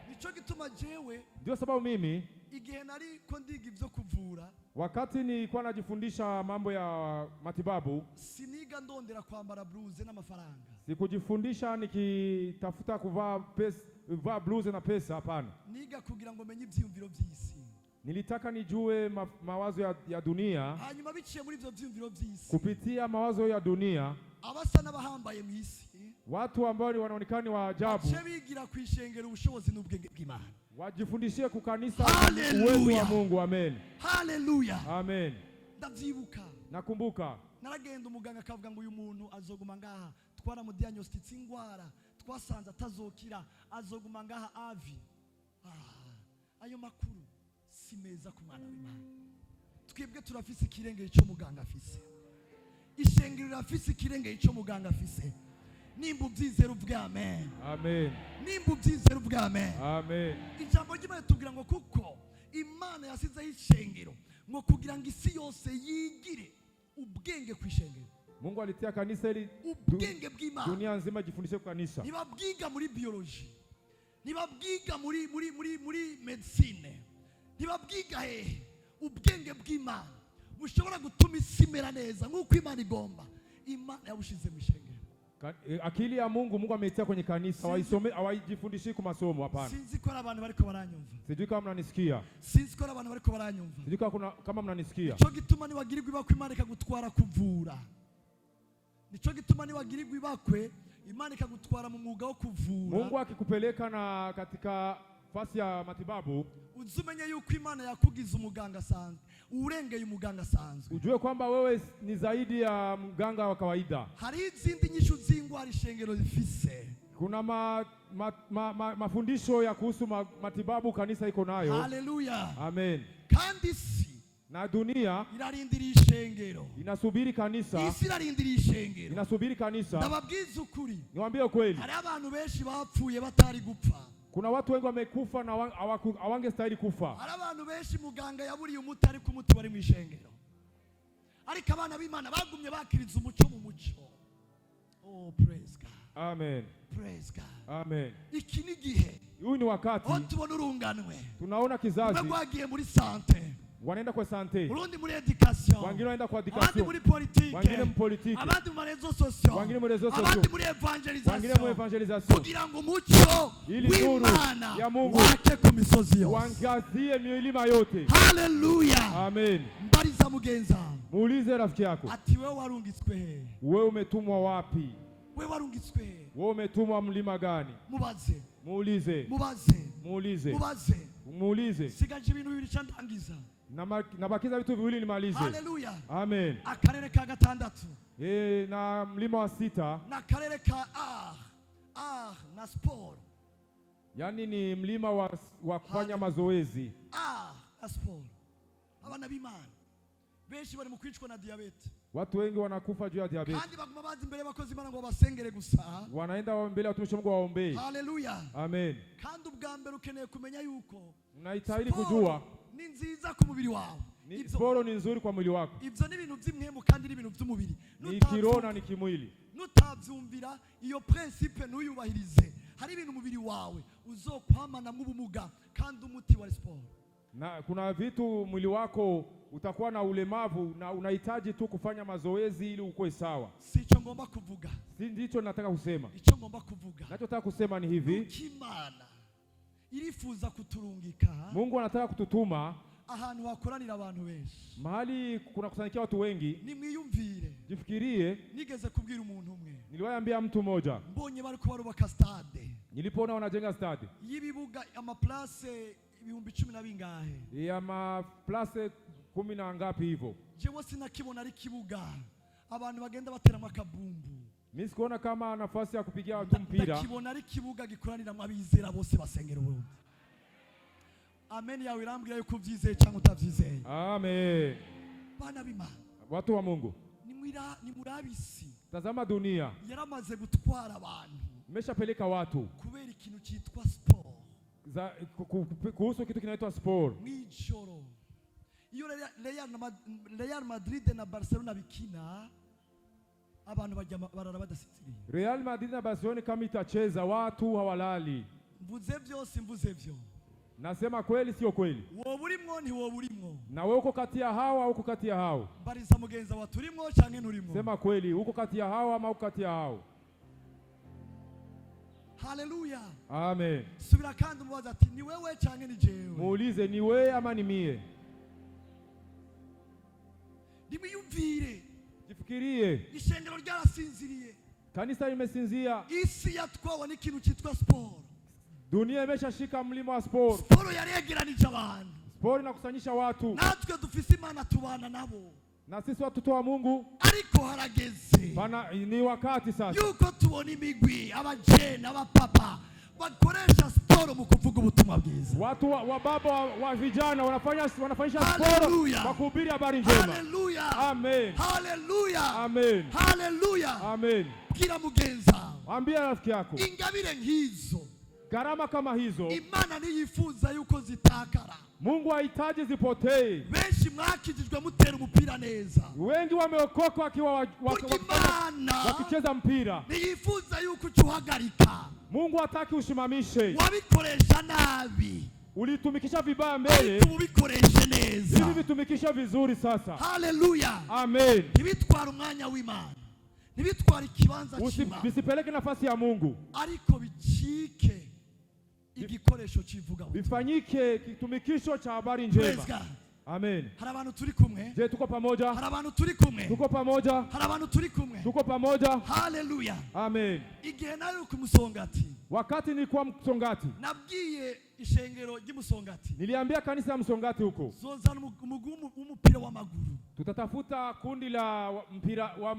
Nico gituma jewe. Ndio sababu mimi igihe nari ko ndiga ivyo kuvura. Wakati nilikuwa najifundisha mambo ya matibabu. Siniga ndondera kwambara bluze n'amafaranga. Sikujifundisha nikitafuta kuvaa bluze na pesa, hapana. Niga kugira ngo menye ivyiyumviro by'isi. Nilitaka nijue mawazo ya dunia. Hanyuma biciye muri ivyo vyiyumviro by'isi. Kupitia mawazo ya dunia. Abasa n'abahambaye mu isi. Watu ambao wanaonekana wa ajabu. Bace bigira kwishengera ubushobozi n'ubwenge bw'Imana. Wajifundishie kukanisa uwezo wa Mungu. Amen. Haleluya. Amen. Ndavyibuka. Nakumbuka. Naragenda umuganga akavuga ngo uyu muntu azoguma ngaha twara mu diagnostic ingwara twasanze atazokira azoguma ngaha avi. Ayo makuru si meza ku mwana w'Imana. Twebwe turafise ikirenge cyo muganga afise. Ishengero rafise ikirenge cyo muganga afise. Nimba ubyizera uvuge amen. Amen. Nimba ubyizera uvuge amen. Amen. Ijambo ry'Imana tubwira ngo kuko Imana yasizeho ishengero ngo kugira ngo isi yose yigire ubwenge kwishengero. Mungu alitia kanisa ili ubwenge bw'Imana dunia nzima jifundishe kwa kanisa. Nibabwiga muri biology. Nibabwiga muri medicine. Nibabwiga ubwenge bw'Imana bushobora gutuma isi imera neza nk'uko Imana igomba. Imana yabushize mu ishengero. Akili ya Mungu ameitia kwenye kanisa. Hawajifundishi kwa masomo, hapana. Sinzi ko abantu bariko baranyumva. Sijui kama mnanisikia. Sinzi ko abantu bariko baranyumva. Sijui kama mnanisikia. Nico gituma niwagirirwa ibakwe Imana ikagutwara kuvura. Nico gituma niwagirirwa ibakwe Imana ikagutwara mu mwuga wo kuvura. Mungu akikupeleka na katika nafasi ya matibabu, uzumenye yuko Imana yakugize umuganga asanzwe, urengeye umuganga asanzwe. ujue kwamba wewe ni zaidi ya mganga wa kawaida. Hari izindi nyishu z'ingwara ishengero zifise. Kuna mafundisho ya kuhusu matibabu kanisa iko nayo. Haleluya. Amen. Kandi si na dunia irarindiriye ishengero, inasubiri kanisa, isi irarindiriye ishengero, inasubiri kanisa. Ndababwiza ukuri, niwaambie ukweli, hari abantu benshi bapfuye batari gupfa. Kuna watu wengi wamekufa na hawangestahili kufa. Hari abantu benshi muganga yaburiye umuti ariko umuti bari mu ishengero, ariko abana b'Imana bagumye bakiriza umuco mu muco. Oh, praise God. Amen. Praise God. Amen. Iki ni gihe, huu ni wakati tubona urunganwe, tunaona kizazi bagwagiye muri sante, wanaenda kwa sante, urundi muri education, wengine wanaenda kwa abandi education, muri politike, wengine mpolitiki, abandi muri rezo sosio, wengine muri rezo sosio, abandi muri evangelization, kugira ngo umuco w'Imana ya Mungu wake ku misozi yose, wangazie milima yote. Haleluya. Amen. Mbariza mugenza, muulize rafiki yako, ati wewe warungitswe he? Wewe umetumwa wapi? Wewe warungitswe he? Wewe umetumwa mlima gani? Mubaze. Muulize. Mubaze. Muulize. Mubaze. Muulize. Sigaje ibintu bibiri cyandangiza. Nabakiza vitu viwili nimalize. Haleluya. Amen. Akarere ka gatandatu. Na mlima wa 6. Na karere ka na sport. Yani ni mlima wa kufanya mazoezi. Na sport. Abana b'Imana benshi bari mu kwicwa na diabete. Watu wengi wanakufa juu ya diabete. Kandi baguma bazi imbere bakozi Imana ngo basengere gusa. Wanaenda mbele watumishi Mungu waombe. Haleluya. Amen. Kandi ubwa mbere ukeneye kumenya yuko unahitaji kujua ni nziza ku mubiri wawe. Sporo ni nzuri kwa mwili wako. Ivyo ni ibintu by'imhemu kandi ni ibintu by'umubiri. Ni kirona ni kimwili. Nutavyumvira iyo principe nuyubahirize, hari ibintu umubiri wawe uzokwamana mu bumuga kandi umuti wa sport. Na kuna vitu mwili wako utakuwa na ulemavu na unahitaji tu kufanya mazoezi ili ukue sawa. Sicho ngomba kuvuga. Si ndicho nataka kusema. Icho ngomba kuvuga. Nachotaka kusema ni hivi. Ukimana irifuza kuturungika. Mungu anataka kututuma ahantu hakoranira abantu benshi. Mahali kuna kusanyikia watu wengi. Nimwiyumvire. Jifikirie. Nigeze kubwira umuntu umwe. Niliwaambia mtu mmoja. Mbonye bariko barubaka stade. Nilipoona wanajenga stade. Yibibuga ama place ibihumbi 10 na bingahe. Ya ma place 10 na ngapi hivyo. Jewe sinakibona ari kibuga. Abantu bagenda batera makabumbu. Mimi sikuona kama nafasi ya kupigia watu mpira. Nakibona ari kibuga gikoranira mu abizera bose basengera ubundi. Amen yawe irambwira yuko ubyizeye cyangwa utabyizeye. Amen. Bana b'Imana. Watu wa Mungu. Ni murabisi. Tazama dunia. Yaramaze gutwara abantu. Imeshapeleka watu. Kubera ikintu cyitwa sport. Kuhusu kitu kinaitwa sport. Mwijoro. Iyo Real Madrid na Barcelona bikina, abantu bajya barara badasinziriye. Real Madrid na Barcelona kama itacheza watu hawalali. Mvuze byose mvuze byo. Nasema kweli sio kweli? Wowe urimwo ni wowe urimwo. Na wewe uko kati ya hao au uko kati ya hao? Bariza mugenza wa turimwo cyangwa nturimwo. Sema kweli, uko kati ya hao ama uko kati ya hao? Haleluya. Amen. Subira kandi mubaza ati ni wewe cyangwa ni jewe? Muulize ni wewe ama ni mie? Nimwiyumvire. Jifikirie. Ishengero ryarasinziriye. Kanisa limesinzia. Isi yatwawe n'ikintu cyitwa sport. Dunia imeshashika mlima wa sport. Sport yaregeranije abantu. Sport inakusanyisha watu. Natwe dufise Imana tubana nabo. Na sisi watoto wa Mungu. Ariko harageze. Ni wakati sasa. Yuko tubona imigwi, abajene, abapapa bakoresha sport mu kuvuga ubutumwa bwiza. Watu wa baba wa vijana wanafanyisha sport kwa kuhubiri habari njema. Haleluya. Amen. Haleluya. Amen. Haleluya. Amen. Kila mugenza. Ambia rafiki yako. Ingabire nkizo. Garama kama hizo. Imana niyifuza yuko zitakara. Mungu hahitaji zipotee. Benshi mwakijijwe mutera umupira neza. Wengi wameokoka wakiwa wakicheza mpira. Niyifuza yuko uchuhagarika. Mungu hataki ushimamishe. Wabikoresha nabi. Ulitumikisha vibaya mbele. Ubikoreshe neza. Hivi vitumikisha vizuri sasa. Haleluya. Amen. Nibitwara umwanya w'Imana. Nibitwara ikibanza cy'Imana. Bisipeleke nafasi ya Mungu. Ariko bicike igikoresho kivuga. Bifanyike kitumikisho cha habari njema. Amen. Hari abantu turi kumwe. Je, tuko pamoja? Hari abantu turi kumwe. Tuko pamoja? Hari abantu turi kumwe. Tuko pamoja? Haleluya. Amen. Igihe nayo kumusonga ati Wakati nilikuwa Msongati, nabwiye ishengero ry'Imusongati, niliambia kanisa ya Msongati huko, zozana umugumu w'umupira w'amaguru, tutatafuta kundi la mpira wa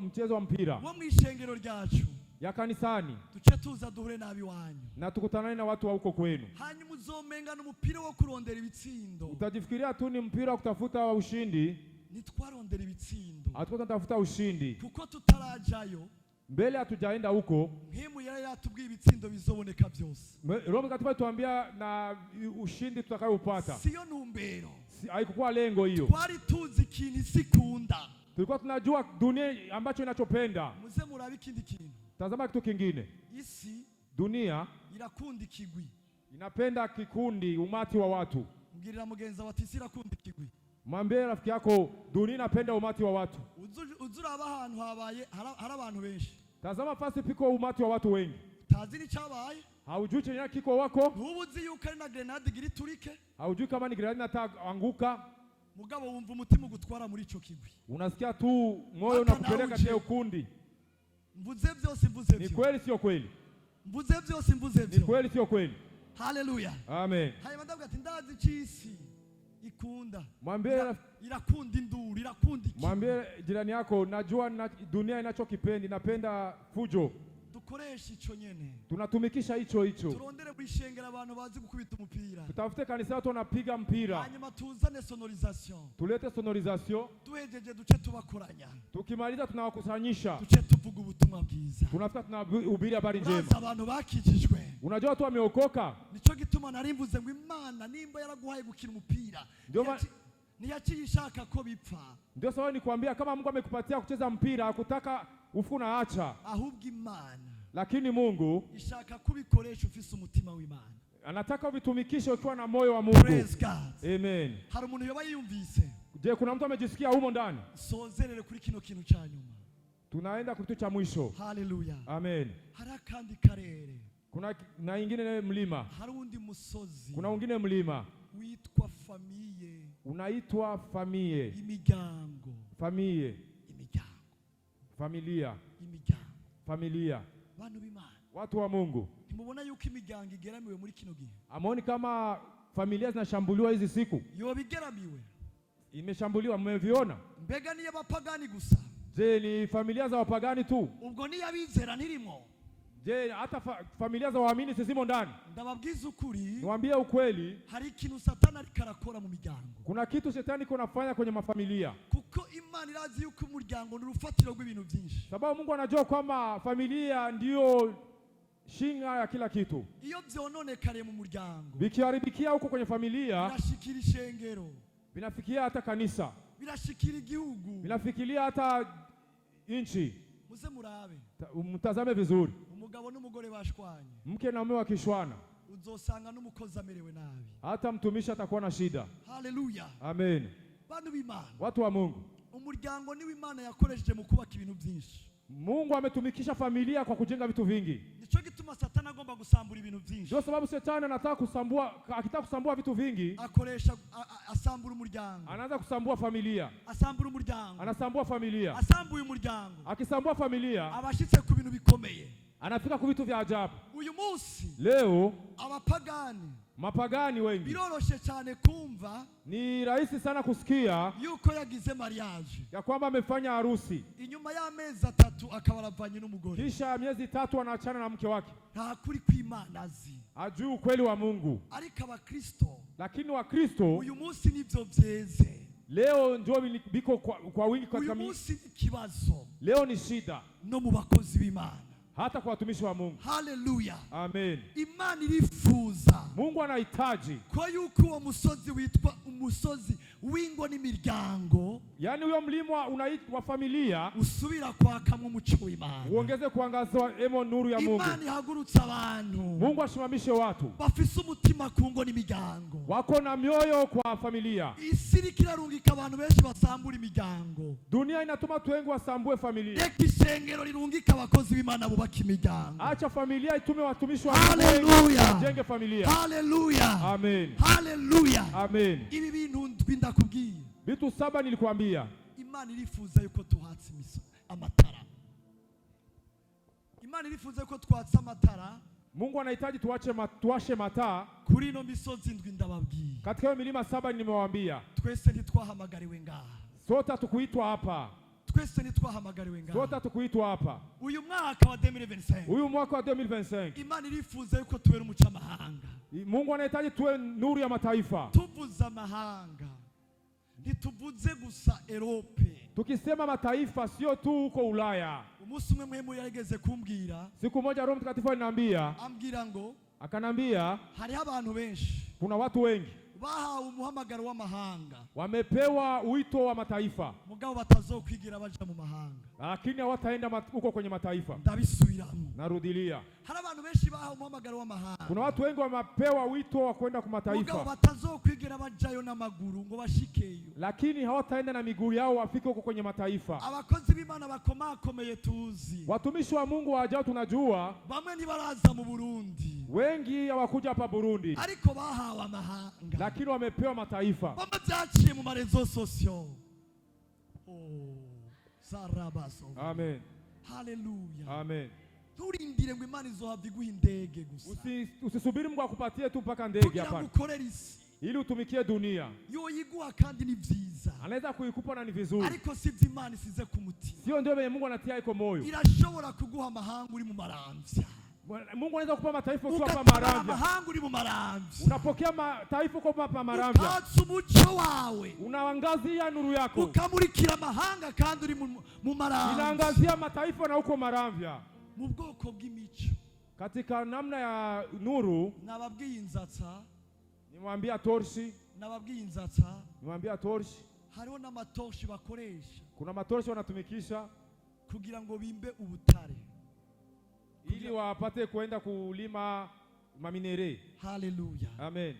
mchezo wa mpira wo mwishengero ryacu ya kanisani, tuce tuza duhure nabi wanyu, na tukutanane na watu wa huko kwenu. hanyuma uzomenga n'umupira wo kurondera ibitsindo. Utajifikiria tu ni mpira wa kutafuta ushindi, nitwarondera ibitsindo, hatuko tunatafuta ushindi, kuko tutarajayo mbele hatujaenda huko. Mhimu yari yatubwiye ibitsindo bizoboneka byose. Roho Mtakatifu tuambia na ushindi tutakayopata. Siyo numbero. Haikuwa lengo hiyo. Twari tuzi ikintu isikunda. Tulikuwa tunajua dunia ambacho inachopenda. Muze murabe ikindi kintu. Tazama kitu kingine. Isi dunia irakunda ikigwi. Inapenda kikundi, umati wa watu. Mbwirira mugenza wati isi irakunda ikigwi. Mwambie rafiki yako dunia inapenda umati wa watu. Uzuraba ahantu habaye hari abantu benshi. Tazama fasi piko umati wa watu wengi. Tazi ni cyabaye. Haujui chenye kiko wako. Ntubuzi yuko ari na grenade giri turike. Haujui kama ni grenade inataanguka. Mugabo wumva umutima gutwara muri ico kigwi. Unasikia tu moyo unakupeleka kile ukundi. Mvuze byose mvuze byo. Ni kweli sio kweli? Mvuze byose mvuze byo. Ni kweli sio kweli? Haleluya. Amen. Hanyuma ndavuga ati ndazi cy'isi ikunda. Mwambie irakunda induru, irakunda iki. Mwambie jirani yako najua dunia inachokipenda, inapenda fujo. Dukoresha ico nyene. Tunatumikisha hicho. Turondere kwishengera abantu bazi gukubita umupira. Tutafute kanisa watu wanapiga mpira. Hanyuma tuzane sonorisation. Tulete sonorisation. Tuhejeje duce tubakoranya. Tukimaliza tunawakusanyisha. Duce tuvuga ubutumwa bwiza. Tunafika tunahubiri habari njema. Uraza abantu bakijijwe. Unajua watu wameokoka. Nico gituma narimvuze ngo Imana nimba yaraguhaye gukina umupira. Niyaciye ishaka ko bipfa. Ndio sawa nikwambia kama Mungu amekupatia kucheza mpira, hakutaka ufu na acha. Ahubwo Imana. Lakini Mungu ishaka kubikoresha ufise umutima w'Imana. Anataka uvitumikishe ukiwa na moyo wa Mungu. Praise God. Amen. Hari umuntu yoba yumvise. Je, kuna mtu amejisikia humo ndani? Sozerere kuri kino kintu cha nyuma. Tunaenda kitu cha mwisho. Hallelujah. Amen. Hari kandi karere. Kuna na ingine mlima. Hari undi musozi. Kuna ungine mlima. Uitwa famiye. Unaitwa famiye. Imiryango. Famiye. Imiryango. Familia. Imiryango. Familia. Bantu b'Imana. Watu wa Mungu. Nimubona yuko imiryango igeramiwe muri kino gihe. Amoni kama familia zinashambuliwa hizi siku. Yoba igeramiwe. Imeshambuliwa, mmeviona? Mbega ni y'abapagani gusa. Je, ni familia za wapagani tu? Ubwo ni y'abizera ntirimo. Je, hata familia za waamini zisimo ndani? Ndababwiza ukuri. Niwaambie ukweli. Hari ikintu Satani ariko arakora mu miryango. Kuna kitu shetani iko nafanya kwenye mafamilia. Kuko Imana irazi yuko umuryango ni urufatiro rw'ibintu byinshi. Sababu Mungu anajua kwamba familia ndio shinga ya kila kitu. Iyo byononekare mu muryango. Bikiharibikia huko kwenye familia. Birashikira ishengero. Binafikia hata kanisa. Birashikira igihugu. Binafikiria hata nchi. Muze murabe. Mtazame vizuri. Umugabo n'umugore bashwanye. Mke na mume wakishwana. Uzosanga n'umukozi amerewe nabi. Hata mtumishi atakuwa na shida. Haleluya. Amen. Bantu b'Imana. Watu wa Mungu. Umuryango ni w'Imana yakoresheje mu kubaka ibintu byinshi. Mungu ametumikisha familia kwa kujenga vitu vingi. Nico gituma Satani agomba gusambura ibintu byinshi. Ndio sababu Shetani anataka kusambua vitu vingi. Akoresha asambura umuryango. Anaanza kusambua familia. Asambura umuryango. Anasambua familia. Asambuye umuryango. Akisambua familia. Abashitse ku bintu bikomeye. Anafika ku vitu vya ajabu. Uyu munsi leo abapagani, mapagani wengi, biroroshe cyane kumva, ni rahisi sana kusikia yuko yagize mariage, ya kwamba amefanya harusi, inyuma y'amezi 3 akaba aravanye n'umugore, kisha miezi 3 anaachana na mke wake. Nta kuri kw'Imana azi, ajui ukweli wa Mungu. Ariko abakristo, lakini wa Kristo uyu munsi nivyo vyeze. Leo ndio biko kwa wingi katika uyu munsi ni kibazo, leo ni shida no mu bakozi b'Imana, hata kwa watumishi wa Mungu. Haleluya. Amen. Imana irifuza, Mungu anahitaji kwa yuko uwo musozi witwa umusozi w'ingo n'imiryango, yani huyo mlima unaitwa familia, usubira kwakamwe umuco w'Imana, uongeze kuangaza nuru ya Mungu. Imana ihagurutsa abantu, Mungu ashimamishe watu bafise umutima ku ngo n'imiryango, wako na mioyo kwa familia. Isi irarungika abantu benshi basambura imiryango, dunia inatuma watu wengi wasambue familia. Reka isengero rirungika abakozi b'Imana bubaka imiryango, acha familia itume watumishi wa Mungu wajenge familia. Haleluya. Amen. Haleluya. Amen. Ibi bintu ndakubwiye, vitu 7 nilikwambia. Imana irifuza yuko tuhatse amatara. Imana irifuze ko twatsa amatara. Mungu anahitaji tuwashe mataa Kuri ino misozi ndwi ndababwiye. katika hiyo milima 7 nimewaambia. Twese ntitwahamagariwe ngaha. Sote hatukuitwa hapa. Twese ntitwahamagariwe ngaha. Sote hatukuitwa hapa. Uyu mwaka wa 2025. Huyu mwaka wa 2025. Imana irifuze yuko tubera umucamahanga. Mungu anahitaji tuwe nuru ya mataifa. Tuvuze amahanga. Ntituvuze gusa Europe. Tukisema mataifa sio tu huko Ulaya. Umunsi umwe mwemu yarigeze kumbwira. Siku moja Roho Mtakatifu aliniambia. Ambwira ngo. Akanambia. Hariho abantu benshi. Kuna watu wengi. Bahawe umuhamagaro w'amahanga. Wamepewa wito wa mataifa. Mugabo batazokwigira baja mu mahanga. Lakini hawataenda huko kwenye mataifa. Ndabisubiramo. Narudilia. Hari abantu benshi bahawe umuhamagaro w'amahanga. Kuna watu wengi wamepewa wito wa kwenda kwa mataifa. Mugabo batazokwigira bajayo n'amaguru ngo bashikeyo. Lakini hawataenda na miguu yao wafike huko kwenye mataifa. Abakozi b'Imana bakomakomeye tuzi. Watumishi wa Mungu wajao tunajua. Bamwe ntibaraza mu Burundi. Wengi hawakuja hapa Burundi. Ariko bahawe amahanga. Lakini wamepewa mataifa. Bamwe byaciye mu marezo sosio. Oh, sarabaso. Amen. Hallelujah. Amen. Turindire ngo Imana izohava iguha indege gusa. Usisubiri Mungu akupatie tu mpaka ndege hapa. Ukorera isi. Ili utumikie dunia. Yo yiguha kandi ni vyiza. Anaweza kuikupa na ni vizuri. Ariko sivyo Imana isize ku mutima. Sio ndio venye Mungu anatia iko moyo. Irashobora kuguha amahanga uri mu maramvya. Mungu anaweza kukupa mataifa ukiwa hapa maramvya. Amahanga uri mu maramvya. Unapokea mataifa ukiwa hapa maramvya. Ukatsa umuco wawe. Unaangazia nuru yako. Ukamurikira amahanga kandi uri mu maramvya. Inaangazia mataifa na uko maramvya. Mu bwoko bw'imico. Katika namna ya nuru. Nababwiye inzatsa. Nimwambia torshi. Nababwiye inzatsa. Nimwambia torshi. Hariho n'amatorshi bakoresha. Kuna matorshi wanatumikisha kugira ngo bimbe ubutare. Ili wapate kwenda kulima maminere. Hallelujah. Amen.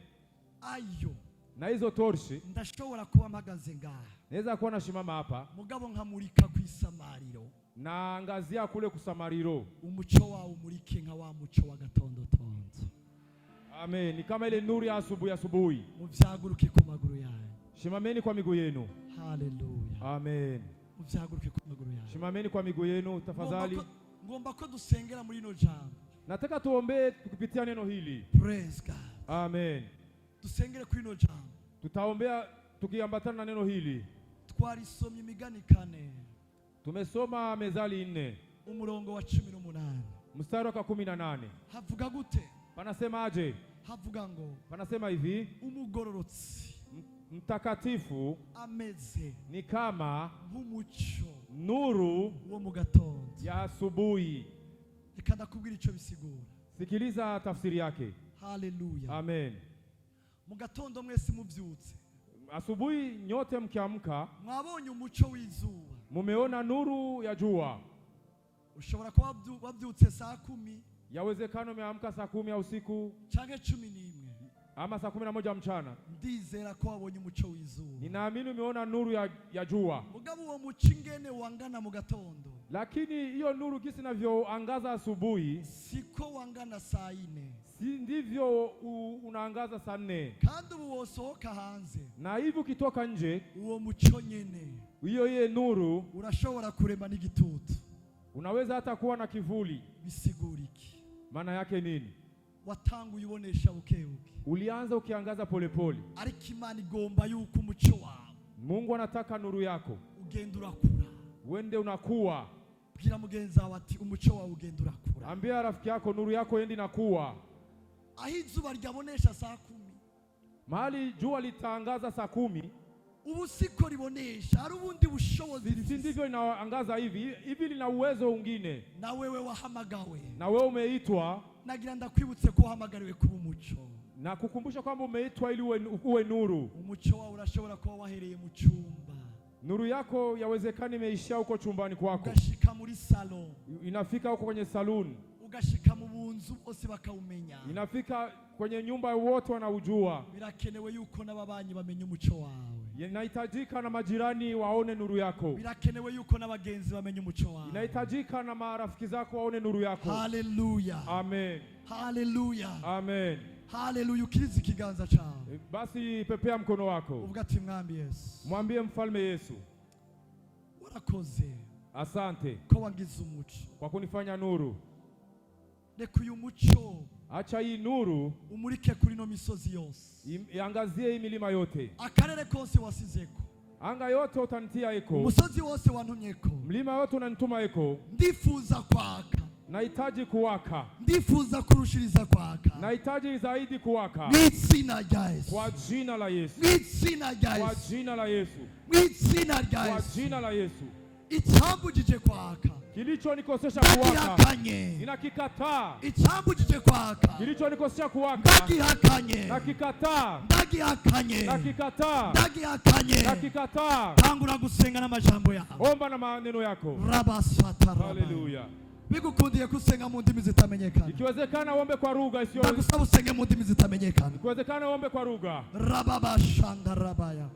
Ayo. Na hizo torshi ndashobora kuba mpagaze ngaha. Naweza kuwa nashimama hapa. Mugabo nkamurika ku isamariro. Na angazia kule kusamariro. Umuco wawe umurike nka wa muco wa gatondotonzo. Amen. Ni kama ile nuru ya asubuhi. Muvyaguruke ku maguru yanyu. Shimameni kwa miguu yenu. Hallelujah. Amen. Muvyaguruke ku maguru yanyu. Shimameni kwa miguu yenu tafadhali. Ngomba ko dusengera muri ino jambo. Nataka tuombe tukipitia neno hili. Praise God. Amen. Dusengere kuri ino jambo. Tutaombea tukiambatana na neno hili. Twarisomye imigani 4. Tumesoma Mezali 4. Umurongo wa 18. Mstari wa 18. Havuga gute? Panasema aje? Havuga ngo. Panasema hivi. Umugororotsi. Mtakatifu ameze ni kama nk'umuco nuru wo mu gatondo ya asubuhi. Reka ndakubwira icyo bisigura. Sikiliza tafsiri yake. Hallelujah. Amen. Mu gatondo mwese mubyutse. Asubuhi nyote mkiamka. Mwabonye umuco w'izuba. Mumeona nuru ya jua. Ushobora kuba wabyutse saa 10. Yawezekano umeamka saa 10 ya usiku. Canke 11. Ama saa 11 mchana. Ndizera ko wabonye umuco w'izuba. Ninaamini umeona nuru ya jua. Mugabo uwo muco ingene wangana mu gatondo. Lakini hiyo nuru kisi inavyoangaza asubuhi siko wangana saa 4. Si ndivyo unaangaza saa 4. Kandi ubu wosohoka hanze. Na hivi ukitoka nje uwo muco nyene. Hiyo nuru urashobora kurema n'igitutu. Unaweza hata kuwa na kivuli. Bisiguriki. Maana yake nini? Watangu yubonesha bukebuke. Ulianza ukiangaza polepole. Ariko Imana igomba yuko umuco wawe. Mungu anataka nuru yako ugenda urakura. Wende unakuwa. Bwira mugenzi wawe ati umuco wawe ugenda urakura. Ambia rafiki yako nuru yako yendi nakuwa. Aho izuba ryabonesha saa 10. Mahali jua litangaza saa 10. Ubu siko ribonesha, hari ubundi bushobozi. Si ndivyo inaangaza hivi. Hivi lina uwezo mwingine. Na wewe wahamagawe. Na wewe umeitwa. Nagira ndakwibutse ko wahamagariwe kuba umuco. Na kukumbusha kwamba umeitwa ili uwe nuru. Umuco wawe urashobora kuba wahereye mu cyumba. Nuru yako yawezekana imeishia huko chumbani kwako. Ugashika muri salon. Inafika huko kwenye saloon. Ugashika mu bunzu bose bakaumenya. Inafika kwenye nyumba wote wanaujua. Birakenewe yuko n'ababanyi bamenye umuco wawe. Inahitajika na majirani waone nuru yako. Birakenewe yuko n'abagenzi bamenye umuco wawe. Inahitajika na marafiki zako waone nuru yako. Hallelujah. Amen. Hallelujah. Amen. Hallelujah. Ukiriza ikiganza cyawe. Basi pepea mkono wako. Uvuga ati mwami Yesu. Mwambie mfalme Yesu. Warakoze. Asante. Ko wangize umuco. Kwa kunifanya nuru. reka uyu muco acha hii nuru umurike kuri no misozi yose, iangazie hii milima yote, akarere kose wasizeko, anga yote utanitia eko, umusozi wose wantumyeko, mlima yote unanituma eko. ndifuza kwaka, Nahitaji kuwaka, ndifuza kurushiriza kwaka, nahitaji zaidi kuwaka, mw'izina rya Yesu, kwa jina la Yesu, mw'izina rya kwa Yesu, jina la Yesu, mw'izina rya kwa Yesu. jina la Yesu. Icyambujije kwaka Kilichonikosesha kuwaka ndagihakanye, ninakikataa. icyambujije kwaka Kilichonikosesha kuwaka ndagihakanye, nakikataa, ndagihakanye, nakikataa, ndagihakanye. nakikataa. Tangura gusenga n'amajambo yawe. Omba na maneno yako. Rabasata raba. Haleluya. Bigukundiye kusenga mu ndimi zitamenyekana, Ikiwezekana uombe kwa lugha isiyo. ndagusaba usenge mu ndimi zitamenyekana. Ikiwezekana uombe kwa lugha. Rababashanda rabaya.